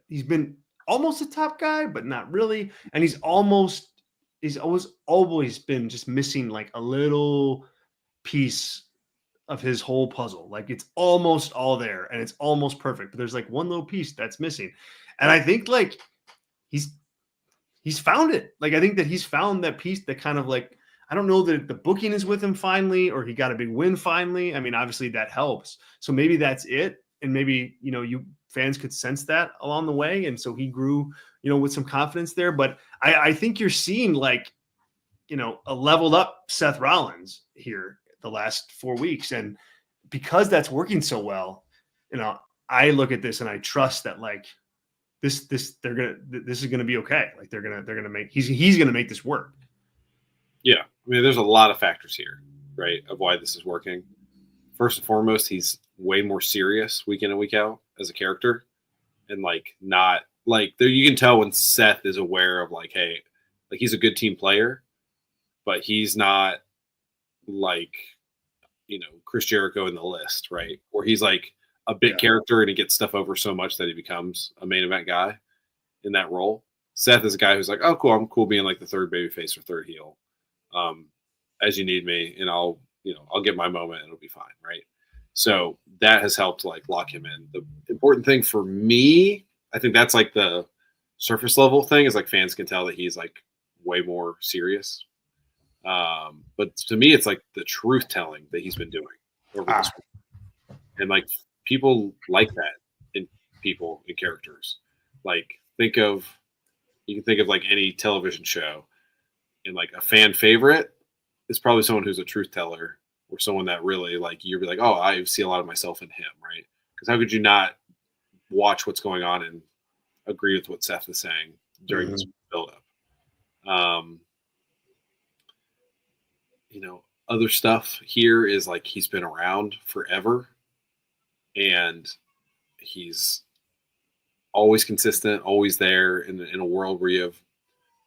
he's been almost a top guy, but not really. And he's always been just missing like a little piece of his whole puzzle. Like it's almost all there and it's almost perfect, but there's like one little piece that's missing. And I think like he's found it. Like, I think that he's found that piece that kind of like, I don't know that the booking is with him finally, or he got a big win finally. I mean, obviously that helps. So maybe that's it. And maybe, you fans could sense that along the way. And so he grew, with some confidence there. But I think you're seeing like, a leveled up Seth Rollins here the last 4 weeks. And because that's working so well, I look at this and I trust that like this is going to be okay. Like they're going to make, he's going to make this work. Yeah. I mean, there's a lot of factors here, right, of why this is working. First and foremost, he's way more serious week in and week out as a character, and like not like there. You can tell when Seth is aware of like, hey, like he's a good team player, but he's not like, Chris Jericho in the list, right? Or he's like a big character and he gets stuff over so much that he becomes a main event guy in that role. Seth is a guy who's like, oh, cool, I'm cool being like the third babyface or third heel. As you need me, and I'll get my moment and it'll be fine, right? So that has helped like lock him in. The important thing for me, I think that's like the surface level thing, is like fans can tell that he's like way more serious. But to me, it's like the truth telling that he's been doing over this week. And like people like that in people and characters. Like you can think of like any television show, and like a fan favorite is probably someone who's a truth teller, or someone that really like you'll be like, oh, I see a lot of myself in him, right? Because how could you not watch what's going on and agree with what Seth is saying during this buildup? Other stuff here is like he's been around forever, and he's always consistent, always there in a world where you have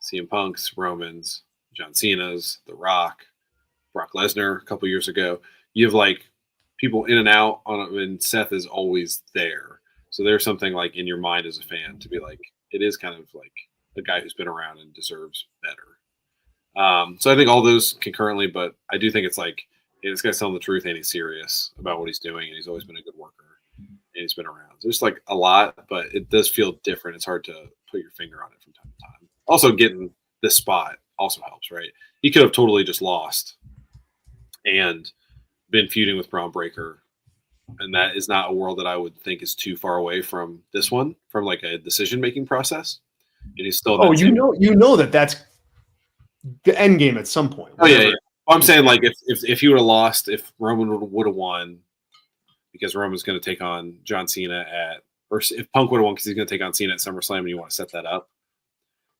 CM Punk's, Roman's, John Cena's, The Rock, Brock Lesnar a couple years ago. You have like people in and out on it, and Seth is always there. So there's something like in your mind as a fan to be like, it is kind of like a guy who's been around and deserves better. So I think all those concurrently, but I do think it's like, hey, this guy's telling the truth and he's serious about what he's doing, and he's always been a good worker, and he's been around. So there's like a lot, but it does feel different. It's hard to put your finger on it from time to time. Also, getting this spot also helps, right? He could have totally just lost and been feuding with Braun Breaker, and that is not a world that I would think is too far away from this one, from like a decision-making process. And he's still that that's the end game at some point. Oh yeah. I'm saying like if he would have lost, if Roman would have won, because Roman's going to take on John Cena or if Punk would have won because he's going to take on Cena at SummerSlam, and you want to set that up.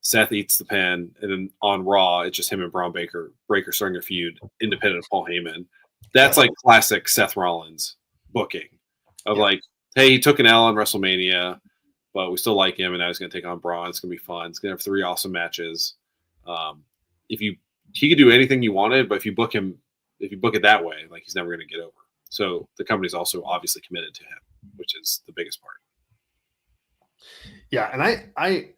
Seth eats the pin, and then on Raw, it's just him and Braun Breaker starting a feud independent of Paul Heyman. That's like classic Seth Rollins booking of like, hey, he took an L on WrestleMania, but we still like him, and now he's going to take on Braun. It's going to be fun. It's going to have 3 awesome matches. He could do anything you wanted, but if you book it that way, like he's never going to get over. So the company's also obviously committed to him, which is the biggest part. Yeah, and I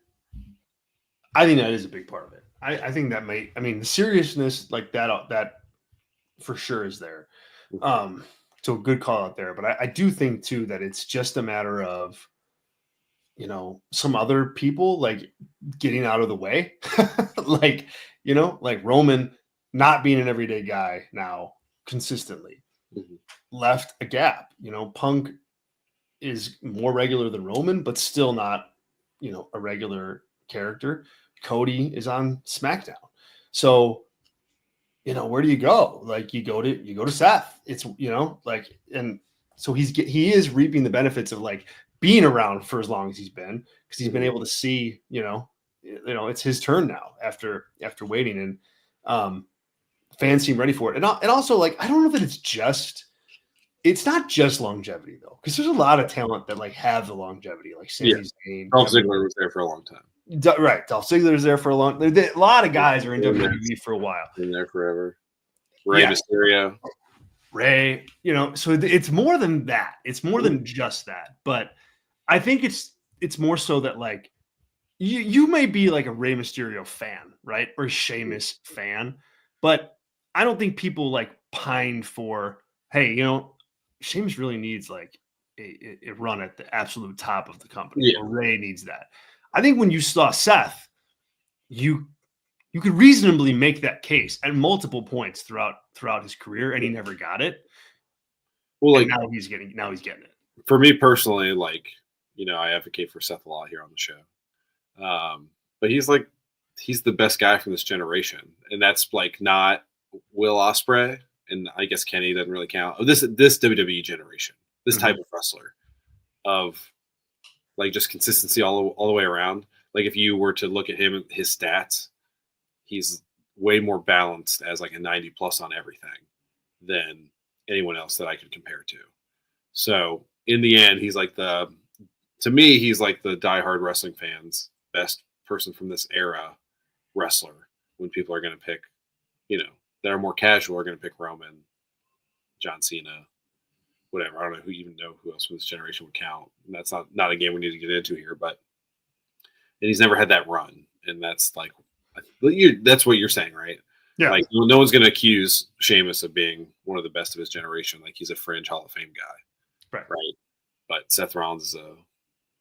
think that is a big part of it. I think that the seriousness like that for sure is there. So a good call out there. But I do think too that it's just a matter of, some other people like getting out of the way. Like, like Roman not being an everyday guy now consistently left a gap. Punk is more regular than Roman, but still not, a regular character. Cody is on SmackDown. So, where do you go? Like you go to Seth. It's, and so he is reaping the benefits of like being around for as long as he's been, because he's been able to see, it's his turn now after waiting, and fans seem ready for it. And also, like, I don't know that it's not just longevity though, because there's a lot of talent that like have the longevity, like Sami Zayn. Dolph Ziggler was there for a long time. Right, Dolph Ziggler is there for a long. A lot of guys are in WWE for a while. Been there forever. Rey Mysterio. Ray, so it's more than that. It's more than just that. But I think it's more so that like you may be like a Rey Mysterio fan, right, or Sheamus fan, but I don't think people like pine for, hey, Sheamus really needs like a run at the absolute top of the company. Yeah. Or Ray needs that. I think when you saw Seth, you could reasonably make that case at multiple points throughout his career, and he never got it. Well, like now he's getting it. For me personally, like, I advocate for Seth a lot here on the show. But he's the best guy from this generation, and that's like not Will Ospreay, and I guess Kenny doesn't really count. This WWE generation, this type of wrestler, of like just consistency all the way around. Like if you were to look at him, his stats, he's way more balanced as like a 90 plus on everything than anyone else that I could compare to. So in the end, he's like to me, he's like the diehard wrestling fans best person from this era wrestler. When people are going to pick, that are more casual are going to pick Roman, John Cena, whatever. I don't know who else from this generation would count. And that's not a game we need to get into here, and he's never had that run. And that's like, that's what you're saying, right? Yeah. Like no one's going to accuse Sheamus of being one of the best of his generation. Like he's a fringe Hall of Fame guy. Right. But Seth Rollins is a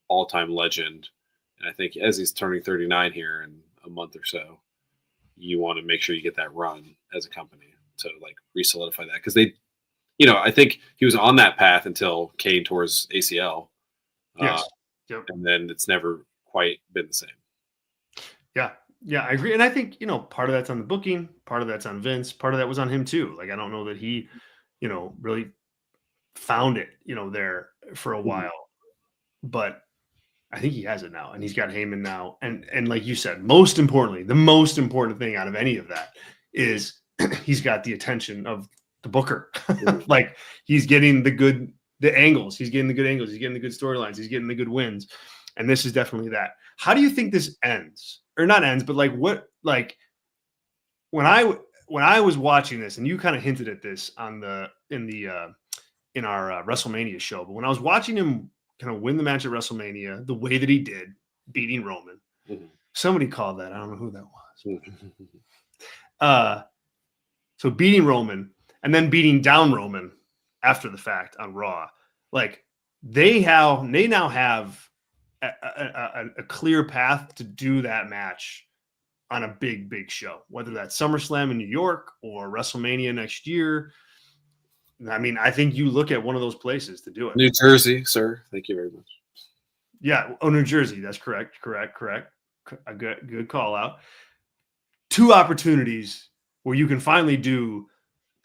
all-time legend. And I think as he's turning 39 here in a month or so, you want to make sure you get that run as a company to like re-solidify that. Because they, I think he was on that path until Kane tore his ACL. Yes. Yep. And then it's never quite been the same. Yeah, I agree. And I think, part of that's on the booking, part of that's on Vince, part of that was on him too. Like, I don't know that he, really found it, there for a while, but I think he has it now, and he's got Heyman now. And like you said, most importantly, the most important thing out of any of that is he's got the attention of the booker. Like he's getting the angles. He's getting the good angles. He's getting the good storylines. He's getting the good wins. And this is definitely that. How do you think this ends? Or not ends, but like what, like when I was watching this, and you kind of hinted at this in our WrestleMania show, but when I was watching him kind of win the match at WrestleMania, the way that he did, beating Roman, somebody called that. I don't know who that was. So beating Roman and then beating down Roman after the fact on Raw, like they now have a clear path to do that match on a big show, whether that's SummerSlam in New York or WrestleMania next year. I mean, I think you look at one of those places to do it. New Jersey, sir. Thank you very much. Yeah. Oh, New Jersey. That's correct. A good call out. 2 opportunities where you can finally do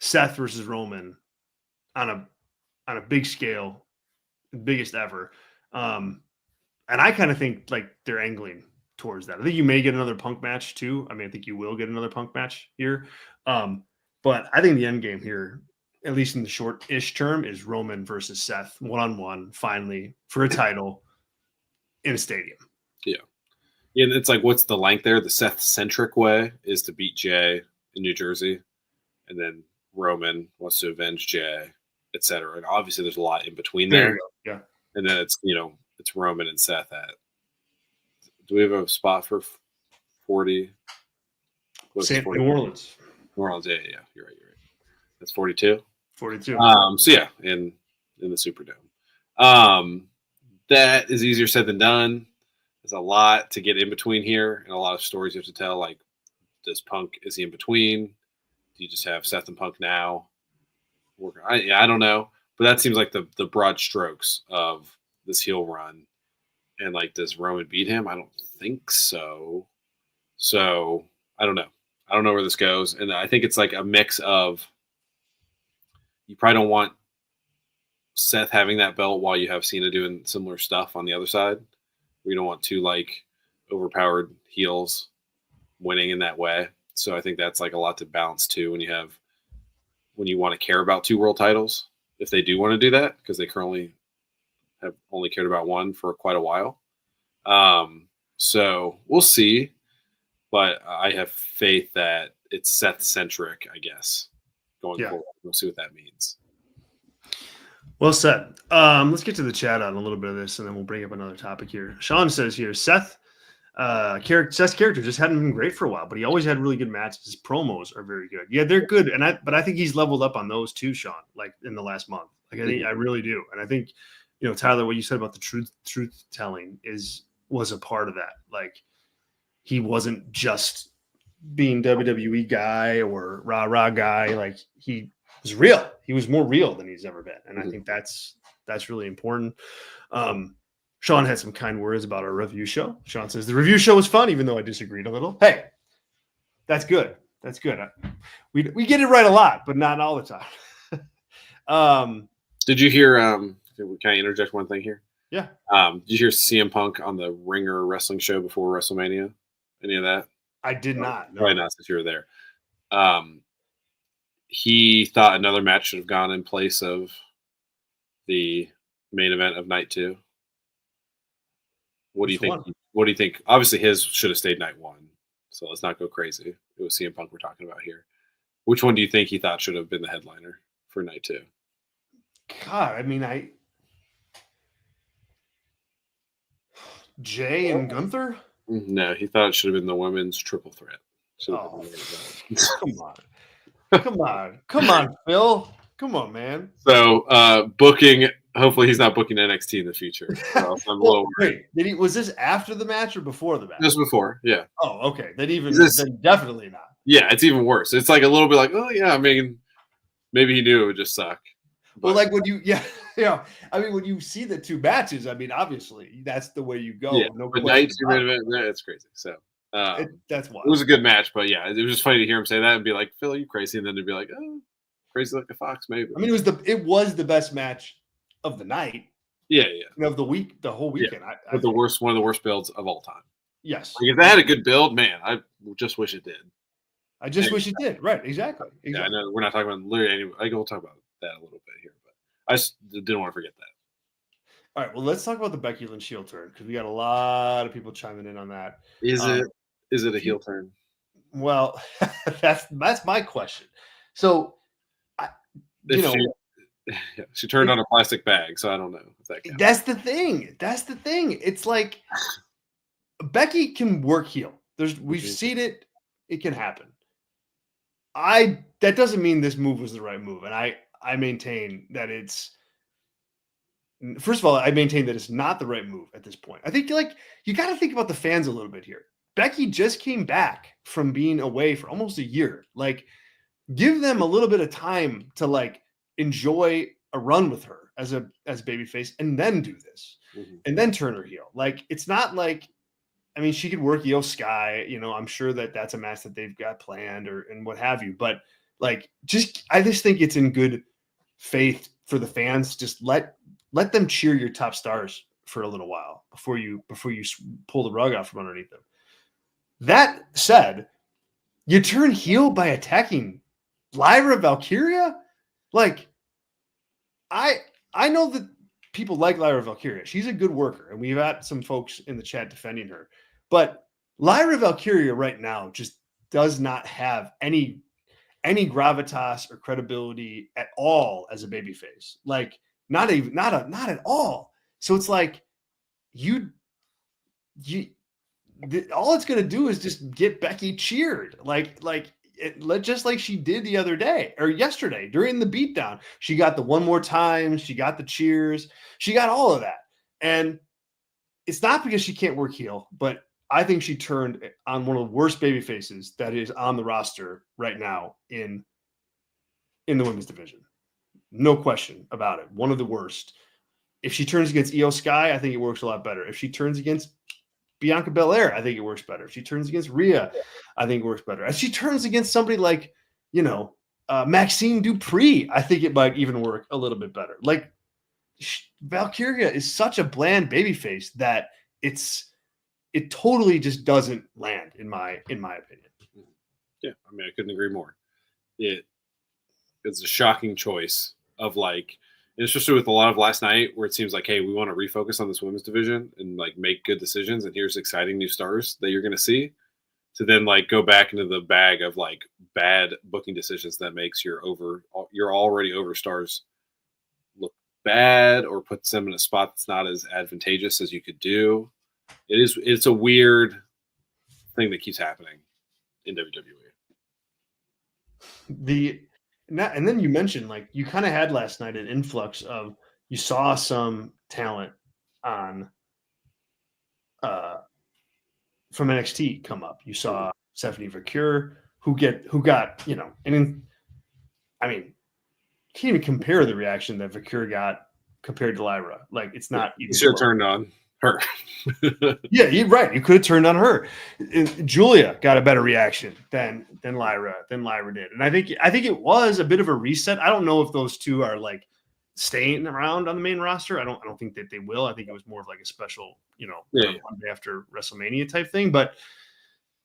Seth versus Roman on a big scale, biggest ever. And I kind of think like they're angling towards that. I think you may get another Punk match too. I mean, I think you will get another Punk match here. But I think the end game here, at least in the short-ish term, is Roman versus Seth one-on-one, finally, for a title in a stadium. Yeah. Yeah, and it's like, what's the length there? The Seth-centric way is to beat Jay in New Jersey, and then Roman wants to avenge Jay, etc. And obviously there's a lot in between there. Yeah. And then it's, it's Roman and Seth at, do we have a spot for 40? New Orleans. New Orleans, yeah, you're right. That's 42. 42. So yeah, in the Superdome. That is easier said than done. There's a lot to get in between here, and a lot of stories you have to tell. Like, is he in between? Do you just have Seth and Punk now? I don't know, but that seems like the broad strokes of this heel run. And like, does Roman beat him? I don't think so. So I don't know. I don't know where this goes, and I think it's like a mix of, you probably don't want Seth having that belt while you have Cena doing similar stuff on the other side. We don't want two like overpowered heels winning in that way. So I think that's like a lot to balance too when you want to care about two world titles, if they do want to do that, because they currently have only cared about one for quite a while. So we'll see, but I have faith that it's Seth centric, I guess, going forward. We'll see what that means. Well said. Let's get to the chat on a little bit of this, and then we'll bring up another topic here. Sean says here, Seth's character just hadn't been great for a while, but he always had really good matches. His promos are very good. Yeah, they're good, but I think he's leveled up on those too, Sean. Like in the last month, like I really do, and I think Tyler, what you said about the truth telling was a part of that. Like, he wasn't just being WWE guy or rah guy. Like, he was real. He was more real than he's ever been, and I think that's really important. Sean had some kind words about our review show. Sean says the review show was fun, even though I disagreed a little. Hey, that's good. That's good. We get it right a lot, but not all the time. Did you hear? Can I interject one thing here? Yeah. Did you hear CM Punk on the Ringer wrestling show before WrestleMania? Any of that? I did not. No. Probably not, since you were there. He thought another match should have gone in place of the main event of night 2. What do you think? What do you think? Obviously, his should have stayed night 1. So let's not go crazy. It was CM Punk we're talking about here. Which one do you think he thought should have been the headliner for night 2? God, I mean, Jay and Gunther? No, he thought it should have been the women's triple threat. Oh, come on, Phil. Come on, man. So booking. Hopefully, he's not booking NXT in the future. Wait, was this after the match or before the match? Just before, yeah. Oh, okay. Then definitely not. Yeah, it's even worse. It's like a little bit like, oh yeah, I mean, maybe he knew it would just suck. Well, like when I mean, when you see the two matches, I mean, obviously that's the way you go. Yeah, no but night 2 main event, it's crazy. So that's why it was a good match, but yeah, it was just funny to hear him say that and be like, "Phil, you crazy?" And then to be like, "Oh, crazy like a fox, maybe." I mean, it was the best match of the night. Yeah. Of the week, the whole weekend. Yeah. One of the worst builds of all time. Yes. Like, if they had a good build, man, I just wish it did. I just wish it did. Right. Exactly. Yeah, I know we're not talking about literally anyway. We'll talk about that a little bit here, but I just didn't want to forget that. All right. Well, let's talk about the Becky Lynch heel turn, because we got a lot of people chiming in on that. Is it a heel turn? Well, that's my question. So, she turned on a plastic bag, so I don't know if that counts. That's the thing. It's like Becky can work heel. We've seen it. It can happen. That doesn't mean this move was the right move, and I maintain that it's. First of all, I maintain that it's not the right move at this point. I think you got to think about the fans a little bit here. Becky just came back from being away for almost a year. Like, give them a little bit of time to enjoy a run with her as babyface, and then do this, and then turn her heel. Like, it's not like, I mean, she could work Io Sky. I'm sure that's a match that they've got planned and what have you. But I just think it's in good faith for the fans. Just let them cheer your top stars for a little while before you pull the rug out from underneath them. That said, you turn heel by attacking Lyra Valkyria? Like, I know that people like Lyra Valkyria. She's a good worker, and we've got some folks in the chat defending her. But Lyra Valkyria right now just does not have any gravitas or credibility at all as a babyface. Like, not at all. So it's like all it's going to do is just get Becky cheered. Like just like she did the other day or yesterday during the beatdown. She got the one more time. She got the cheers. She got all of that. And it's not because she can't work heel, but I think she turned on one of the worst baby faces that is on the roster right now in the women's division. No question about it. One of the worst. If she turns against Io Sky, I think it works a lot better. If she turns against Bianca Belair, I think it works better. If she turns against Rhea, I think it works better. If she turns against somebody like, Maxine Dupree, I think it might even work a little bit better. Like, Valkyria is such a bland babyface that it totally just doesn't land in my opinion. Yeah, I mean, I couldn't agree more. It's a shocking choice of like, and especially with a lot of last night where it seems like, hey, we want to refocus on this women's division and like make good decisions, and here's exciting new stars that you're going to see, to then like go back into the bag of like bad booking decisions that makes your already over stars look bad or puts them in a spot that's not as advantageous as you could do. It's a weird thing that keeps happening in WWE. And then you mentioned, like, you kind of had last night an influx of, you saw some talent on from NXT come up. You saw Stephanie Vercure who got, and I mean, can't even compare the reaction that Vercure got compared to Lyra. Like, it's not even. You should have turned on her. Yeah, you're right. You could have turned on her. Julia got a better reaction than Lyra did, and I think it was a bit of a reset. I don't know if those two are like staying around on the main roster. I don't think that they will. I think it was more of like a special, Monday after WrestleMania type thing. But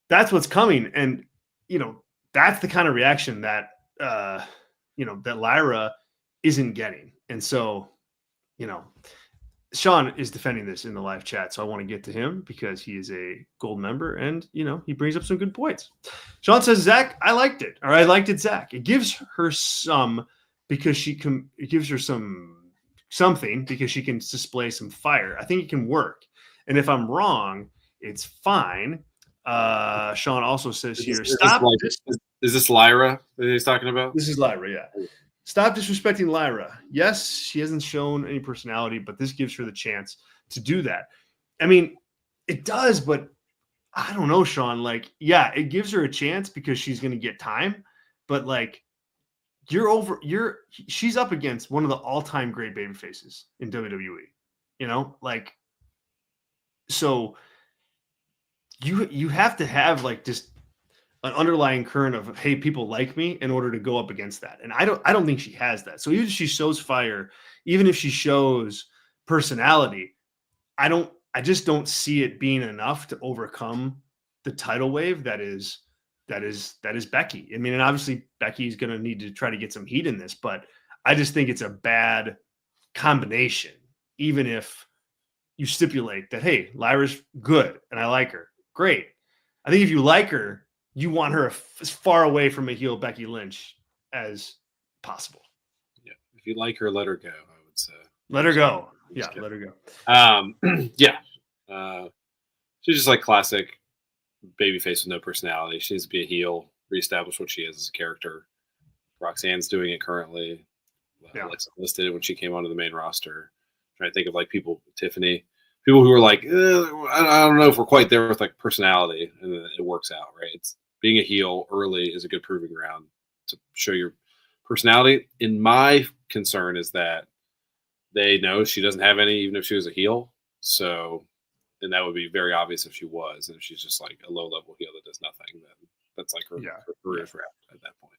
that's what's coming, and that's the kind of reaction that that Lyra isn't getting, and so Sean is defending this in the live chat, so I want to get to him because he is a gold member and, he brings up some good points. Sean says, Zach, I liked it, or I liked it, Zach. It gives her some because it gives her something because she can display some fire. I think it can work. And if I'm wrong, it's fine. Sean also says is this Lyra that he's talking about? This is Lyra, yeah. Stop disrespecting Lyra. Yes, she hasn't shown any personality, but this gives her the chance to do that. I mean, it does, but I don't know, Sean. Like, yeah, it gives her a chance because she's going to get time, but like, she's up against one of the all-time great baby faces in WWE. So you have to have like just an underlying current of, hey, people like me, in order to go up against that. And I don't think she has that. So even if she shows fire, even if she shows personality, I just don't see it being enough to overcome the tidal wave that is Becky. I mean, and obviously Becky's going to need to try to get some heat in this, but I just think it's a bad combination, even if you stipulate that, hey, Lyra's good and I like her. Great. I think if you like her, you want her as far away from a heel Becky Lynch as possible. Yeah. If you like her, let her go, I would say. Let her go. Yeah, let her go. Yeah. She's just like classic babyface with no personality. She needs to be a heel, reestablish what she is as a character. Roxanne's doing it currently. Yeah. Alexa listed it when she came onto the main roster. I'm trying to think of like Tiffany, people who are like, I don't know if we're quite there with like personality, and then it works out, right? It's being a heel early is a good proving ground to show your personality. And my concern is that they know she doesn't have any, even if she was a heel. So, and that would be very obvious if she was, and if she's just like a low level heel that does nothing, then that's like her career's wrapped at that point.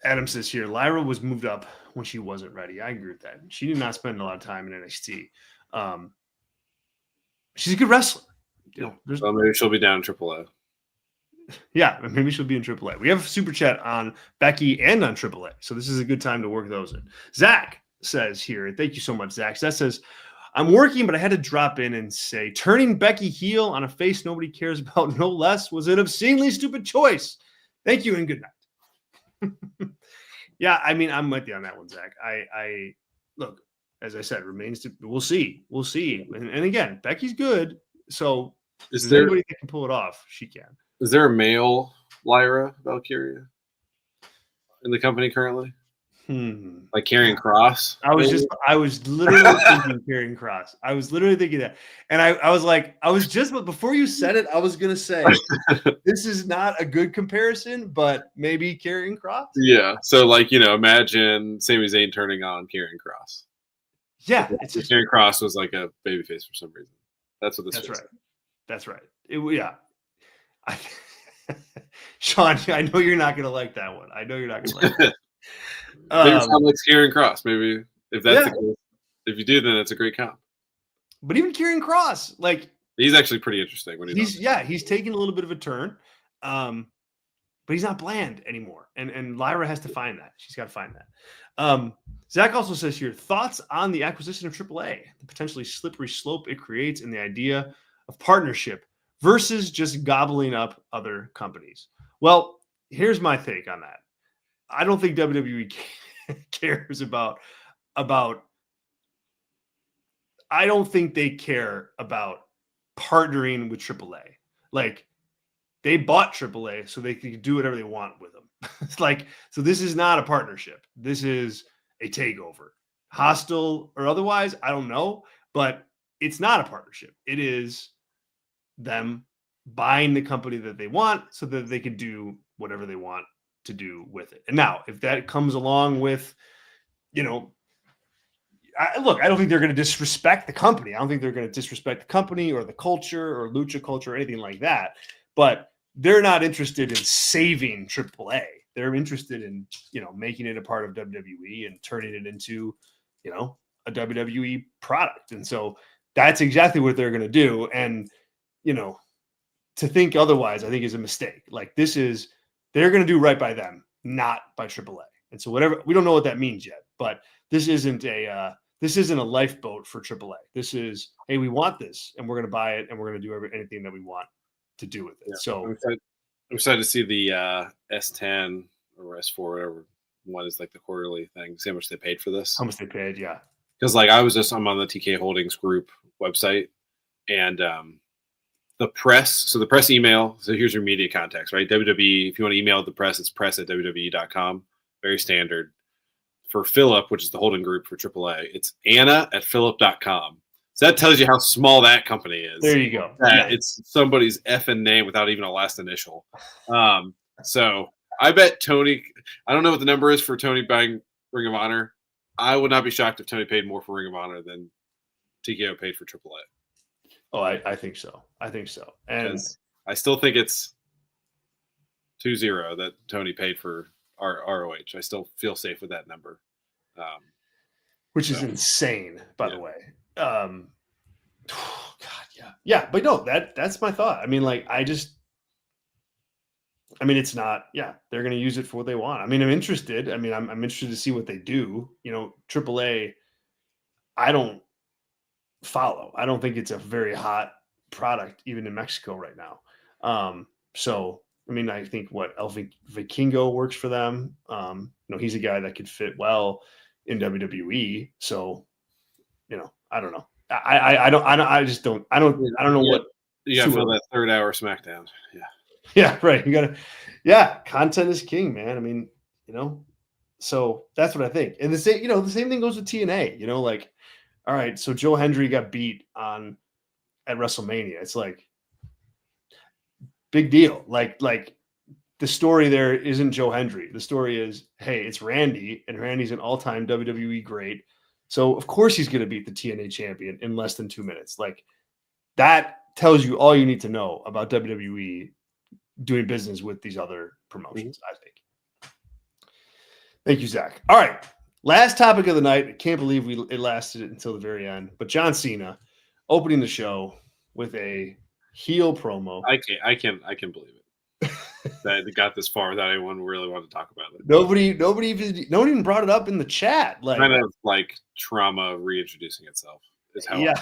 Adam says here, Lyra was moved up when she wasn't ready. I agree with that. She did not spend a lot of time in NXT. She's a good wrestler. So maybe she'll be down in AAA. Yeah, maybe she'll be in AAA. We have a super chat on Becky and on AAA, so this is a good time to work those in. Zach says here, thank you so much, Zach. That says, I'm working, but I had to drop in and say, turning Becky heel on a face nobody cares about, no less, was an obscenely stupid choice. Thank you and good night. Yeah, I mean, I'm with you on that one, Zach. I look, as I said, we'll see. And again, Becky's good, so is there anybody that can pull it off? She can. Is there a male Lyra Valkyria in the company currently? Like Karrion Kross? I was literally thinking Karrion Kross. I was literally thinking that. And I was like, before you said it, I was going to say, this is not a good comparison, but maybe Karrion Kross. Yeah. So imagine Sami Zayn turning on Karrion Kross. Yeah. Karrion Kross was like a babyface for some reason. That's what this is. Right. That's right. Yeah. Sean, I know you're not going to like that one. I know you're not going to like that. Maybe sound like Karrion Kross. Maybe if that's the case, if you do, then it's a great comp. But even Karrion Kross, like he's actually pretty interesting when he's taking a little bit of a turn, but he's not bland anymore. And Lyra has to find that. She's got to find that. Zach also says here, thoughts on the acquisition of AAA, the potentially slippery slope it creates, and the idea of partnership versus just gobbling up other companies. Well, here's my take on that. I don't think WWE cares about I don't think they care about partnering with AAA. Like, they bought AAA so they could do whatever they want with them. It's like, so this is not a partnership. This is a takeover. Hostile or otherwise, I don't know, but it's not a partnership. It is them buying the company that they want so that they can do whatever they want to do with it. And now, if that comes along with, I don't think they're going to disrespect the company. I don't think they're going to disrespect the company or the culture or lucha culture or anything like that. But they're not interested in saving AAA. They're interested in, making it a part of WWE and turning it into, a WWE product. And so that's exactly what they're going to do. And, to think otherwise, I think is a mistake. Like, they're going to do right by them, not by AAA. And so we don't know what that means yet, but this isn't a lifeboat for AAA. This is, hey, we want this and we're going to buy it and we're going to do anything that we want to do with it. Yeah. So I'm excited to see the S10 or S4, whatever one is, like the quarterly thing. See how much they paid for this. How much they paid, yeah. Because I'm on the TK Holdings Group website, and the press. So the press email. So here's your media contacts, right? WWE. If you want to email the press, it's press@wwe.com. Very standard. For Philip, which is the holding group for AAA, it's Anna@Philip.com. So that tells you how small that company is. There you go. It's somebody's effing name without even a last initial. So I bet Tony, I don't know what the number is for Tony buying Ring of Honor. I would not be shocked if Tony paid more for Ring of Honor than TKO paid for AAA. Oh, I think so. And I still think it's 2-0 that Tony paid for our ROH. I still feel safe with that number. Which is insane, by the way. Oh God, yeah. Yeah, but no, that's my thought. I mean, it's not, they're going to use it for what they want. I mean, I'm interested. I mean, I'm interested to see what they do. AAA, I don't follow. I don't think it's a very hot product, even in Mexico right now. So, I mean, I think El Vikingo works for them. He's a guy that could fit well in WWE. So, I don't know. I don't know what you got to fill that third hour SmackDown. Yeah. Yeah, right. You gotta, content is king, man. I mean, so that's what I think. And the same thing goes with TNA, all right, so Joe Hendry got beat at WrestleMania. It's like, big deal. Like the story there isn't Joe Hendry. The story is, hey, it's Randy, and Randy's an all-time WWE great. So of course he's going to beat the TNA champion in less than 2 minutes. Like, that tells you all you need to know about WWE doing business with these other promotions, I think. Thank you, Zach. All right. Last topic of the night. I can't believe it lasted until the very end. But John Cena opening the show with a heel promo. I can believe it. That it got this far without anyone really wanting to talk about it. Nobody even brought it up in the chat. Like, kind of like trauma reintroducing itself is how. Yeah.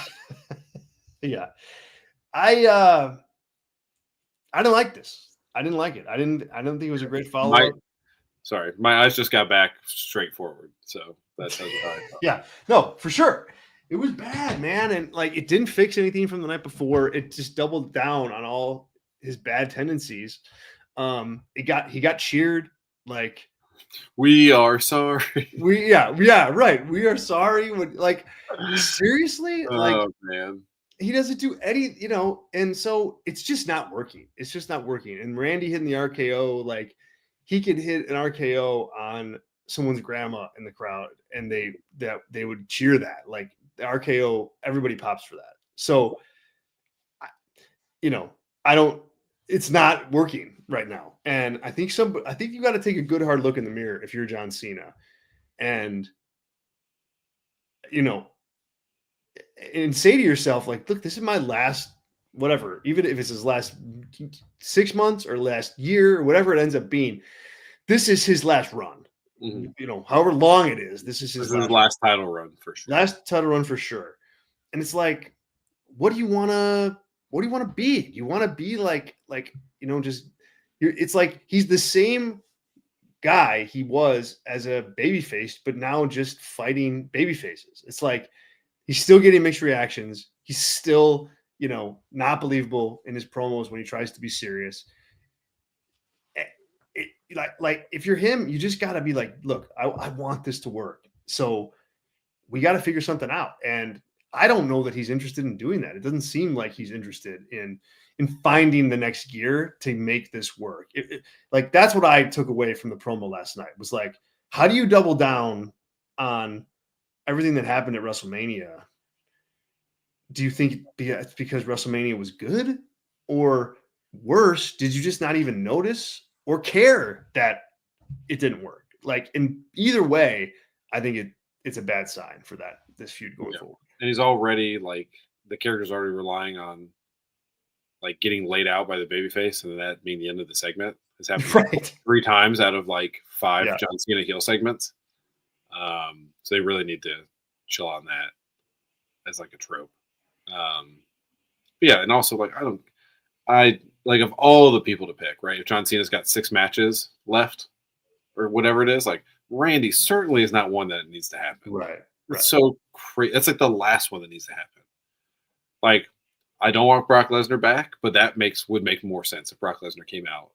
Yeah. I didn't like this. I didn't like it. I don't think it was a great follow-up. Sorry, my eyes just got back straightforward. So that's how I thought. Yeah, no, for sure. It was bad, man. And it didn't fix anything from the night before. It just doubled down on all his bad tendencies. He got cheered like, we are sorry. Right. We are sorry. Like, seriously, like, Oh man, he doesn't do any, and so it's just not working. It's just not working. And Randy hitting the RKO, like, he could hit an RKO on someone's grandma in the crowd, and they would cheer that. Like, the RKO, everybody pops for that. So, I don't. It's not working right now, and I think you got to take a good hard look in the mirror if you're John Cena, and and say to yourself, like, look, this is my last, whatever, even if it's his last 6 months or last year or whatever it ends up being, this is his last run. However long it is, this is his last title run for sure. Last title run for sure. And it's like, what do you want to be? You want to be like, it's like he's the same guy he was as a babyface, but now just fighting baby faces. It's like, he's still getting mixed reactions. He's still, not believable in his promos when he tries to be serious. Like if you're him, you just got to be like, look, I want this to work. So we got to figure something out. And I don't know that he's interested in doing that. It doesn't seem like he's interested in finding the next gear to make this work. Like, that's what I took away from the promo last night, was like, how do you double down on everything that happened at WrestleMania? Do you think it's because WrestleMania was good, or worse, did you just not even notice or care that it didn't work? Like, in either way, I think it's a bad sign for this feud going forward. And he's already, like, the character's already relying on, like, getting laid out by the babyface, and that being the end of the segment. It's happened 3 times out of like 5 John Cena heel segments. So they really need to chill on that as like a trope. But yeah, and also, like, I like, of all the people to pick, right? If John Cena's got 6 matches left or whatever it is, like, Randy certainly is not one that needs to happen. Right. It's so crazy. That's like the last one that needs to happen. Like, I don't want Brock Lesnar back, but that would make more sense if Brock Lesnar came out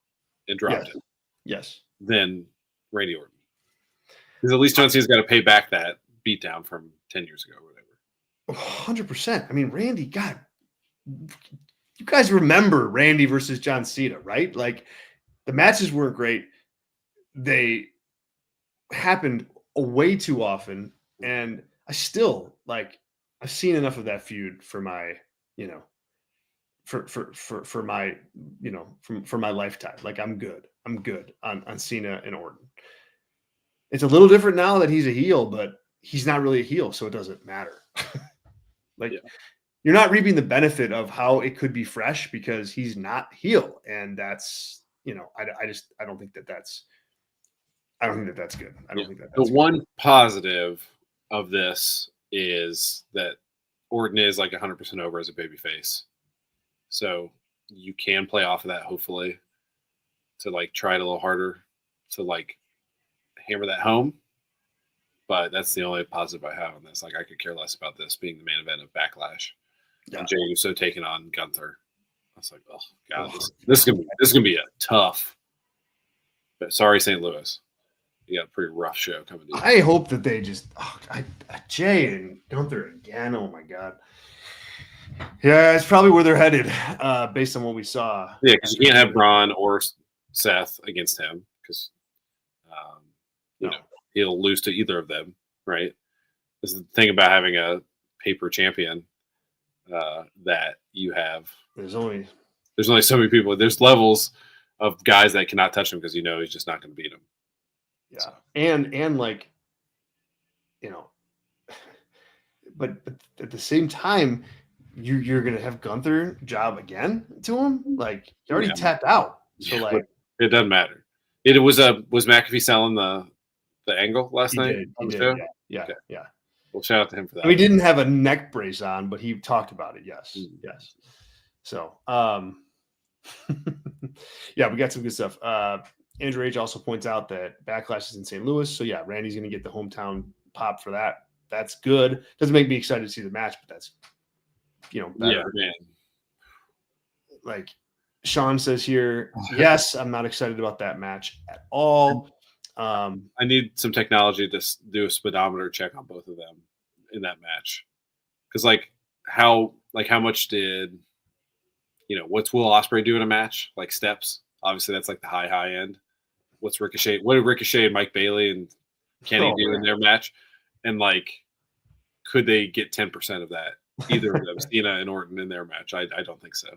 and dropped it. Yes. Than Randy Orton. Because at least John Cena's got to pay back that beatdown from 10 years ago or whatever. 100%. I mean, Randy, God, you guys remember Randy versus John Cena, right? Like, the matches weren't great. They happened way too often. And I still, like, I've seen enough of that feud for my, for my, for my lifetime. Like, I'm good on Cena and Orton. It's a little different now that he's a heel, but he's not really a heel, so it doesn't matter. You're not reaping the benefit of how it could be fresh because he's not heel, and that's, I don't think that's good. I don't think that's the one positive of this is that Orton is like 100% over as a babyface. So you can play off of that, hopefully, to like try it a little harder to like hammer that home. But that's the only positive I have on this. Like, I could care less about this being the main event of Backlash. And Jey Uso taking on Gunther. I was like, oh god, this is gonna be a tough. But sorry, St. Louis. You got a pretty rough show coming to you. I hope that they just Jey and Gunther again. Oh my god. Yeah, it's probably where they're headed, based on what we saw. Yeah, because you can't have Braun or Seth against him because he'll lose to either of them, right? This is the thing about having a paper champion that you have. There's only so many people. There's levels of guys that cannot touch him because he's just not going to beat him. Yeah, so. and like, but at the same time, you're gonna have Gunther job again to him. Like, he already tapped out, so like, it doesn't matter. It was McAfee selling the angle last night on the show? Yeah. Well, shout out to him for that. We didn't have a neck brace on, but he talked about it. Yes. So, yeah, we got some good stuff. Andrew H also points out that Backlash is in St. Louis. So yeah, Randy's going to get the hometown pop for that. That's good. Doesn't make me excited to see the match, but that's, better. Yeah, man. Like, Sean says here, yes, I'm not excited about that match at all. I need some technology to do a speedometer check on both of them in that match, because how much did what's Will Ospreay do in a match, like steps? Obviously, that's like the high end. What's Ricochet? What did Ricochet and Mike Bailey and Kenny do in their match? And could they get 10% of that? Either of them, Cena and Orton in their match? I don't think so.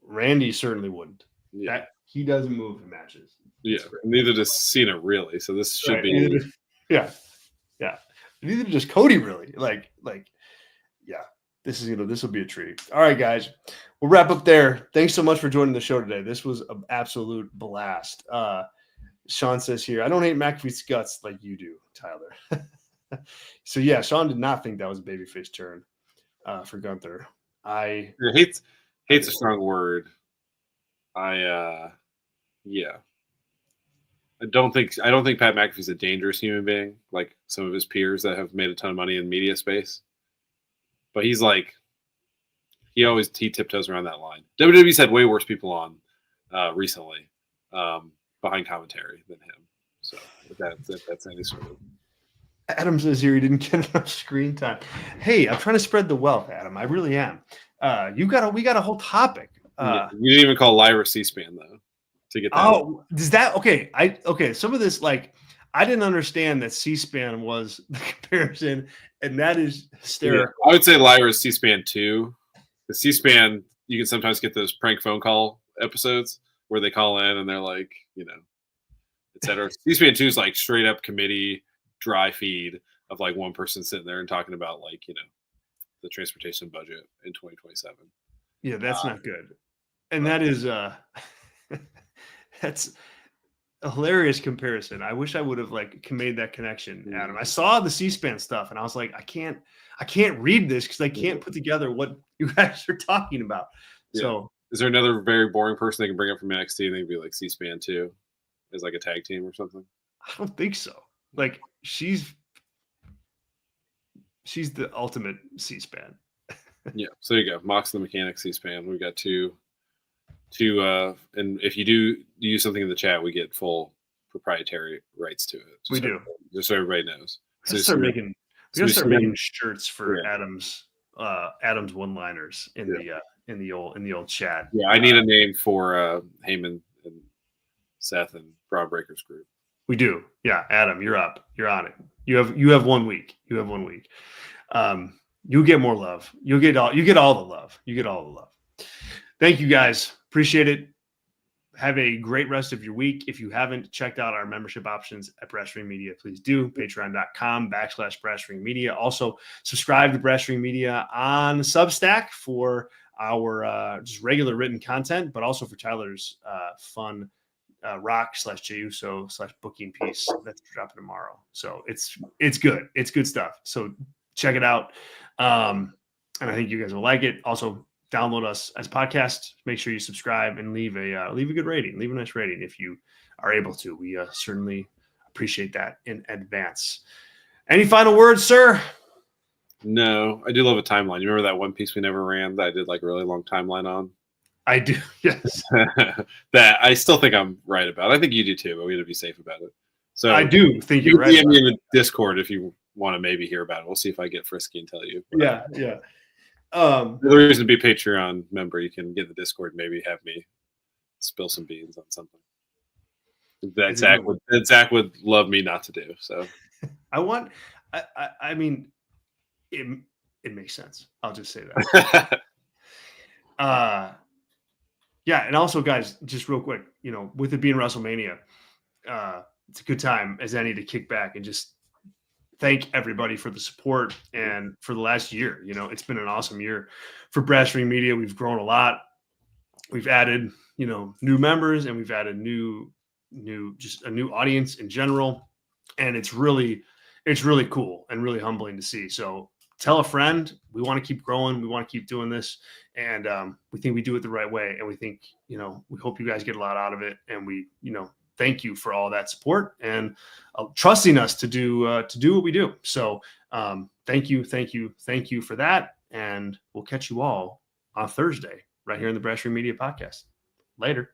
Randy certainly wouldn't. Yeah, he doesn't move in matches. Yeah, neither does Cena really. So this should be. Yeah. Neither does Cody really. Yeah. This will be a treat. All right, guys. We'll wrap up there. Thanks so much for joining the show today. This was an absolute blast. Sean says here, I don't hate McAfee's guts like you do, Tyler. So yeah, Sean did not think that was a babyface turn for Gunther. Hate's a strong word. I don't think Pat McAfee's a dangerous human being like some of his peers that have made a ton of money in media space. But he's he tiptoes around that line. WWE's had way worse people on recently behind commentary than him. So if that's any sort of. Adam says here he didn't get enough screen time. Hey, I'm trying to spread the wealth, Adam. I really am. We got a whole topic. You didn't even call Lyra C-SPAN though to get that. Oh, does that okay? Some of this I didn't understand that C-SPAN was the comparison, and that is hysterical. Yeah, I would say Lyra is C-SPAN 2. The C-SPAN, you can sometimes get those prank phone call episodes where they call in and they're like, et cetera. C-SPAN 2 is like straight up committee dry feed of one person sitting there and talking about the transportation budget in 2027. Yeah, that's not good. And that is that's a hilarious comparison. I wish I would have made that connection, Adam. I saw the C-SPAN stuff and I was like, I can't read this because I can't put together what you guys are talking about. Yeah. So is there another very boring person they can bring up from NXT and they'd be like C-SPAN 2 as a tag team or something? I don't think so. She's the ultimate C-SPAN. Yeah. So there you go. Mox the Mechanic C-SPAN. We've got two and if you do use something in the chat, we get full proprietary rights to it. Just so everybody knows. We gotta start making shirts for Adam's one-liners in the old chat. Yeah, I need a name for Heyman and Seth and Broad Breaker's group. We do. Yeah, Adam, you're up. You're on it. You have 1 week. You'll get more love. You get all the love. Thank you guys. Appreciate it. Have a great rest of your week. If you haven't checked out our membership options at Brass Ring Media, please do. Patreon.com/Brass Ring Media. Also, subscribe to Brass Ring Media on Substack for our just regular written content, but also for Tyler's fun rock/JUSO/booking piece that's dropping tomorrow. So it's good. It's good stuff. So check it out. And I think you guys will like it. Also, download us as podcasts. Make sure you subscribe and leave a good rating. Leave a nice rating if you are able to. We certainly appreciate that in advance. Any final words, sir? No, I do love a timeline. You remember that one piece we never ran that I did a really long timeline on? I do, yes. That I still think I'm right about. I think you do too, but we got to be safe about it. So I do think you're right. DM me in the Discord if you want to maybe hear about it. We'll see if I get frisky and tell you. Yeah. The other reason to be a Patreon member, you can get the Discord and maybe have me spill some beans on something that Zach would love me not to do. So I mean, it makes sense. I'll just say that. Yeah, and also, guys, just real quick, with it being WrestleMania, it's a good time as any to kick back and just thank everybody for the support and for the last year. It's been an awesome year for Brass Ring Media. We've grown a lot. We've added, new members, and we've added just a new audience in general. And it's really cool and really humbling to see. So tell a friend. We want to keep growing. We want to keep doing this. And we think we do it the right way. And we think, we hope you guys get a lot out of it. And we, thank you for all that support and trusting us to do what we do. So thank you for that. And we'll catch you all on Thursday right here in the Brass Ring Media podcast. Later.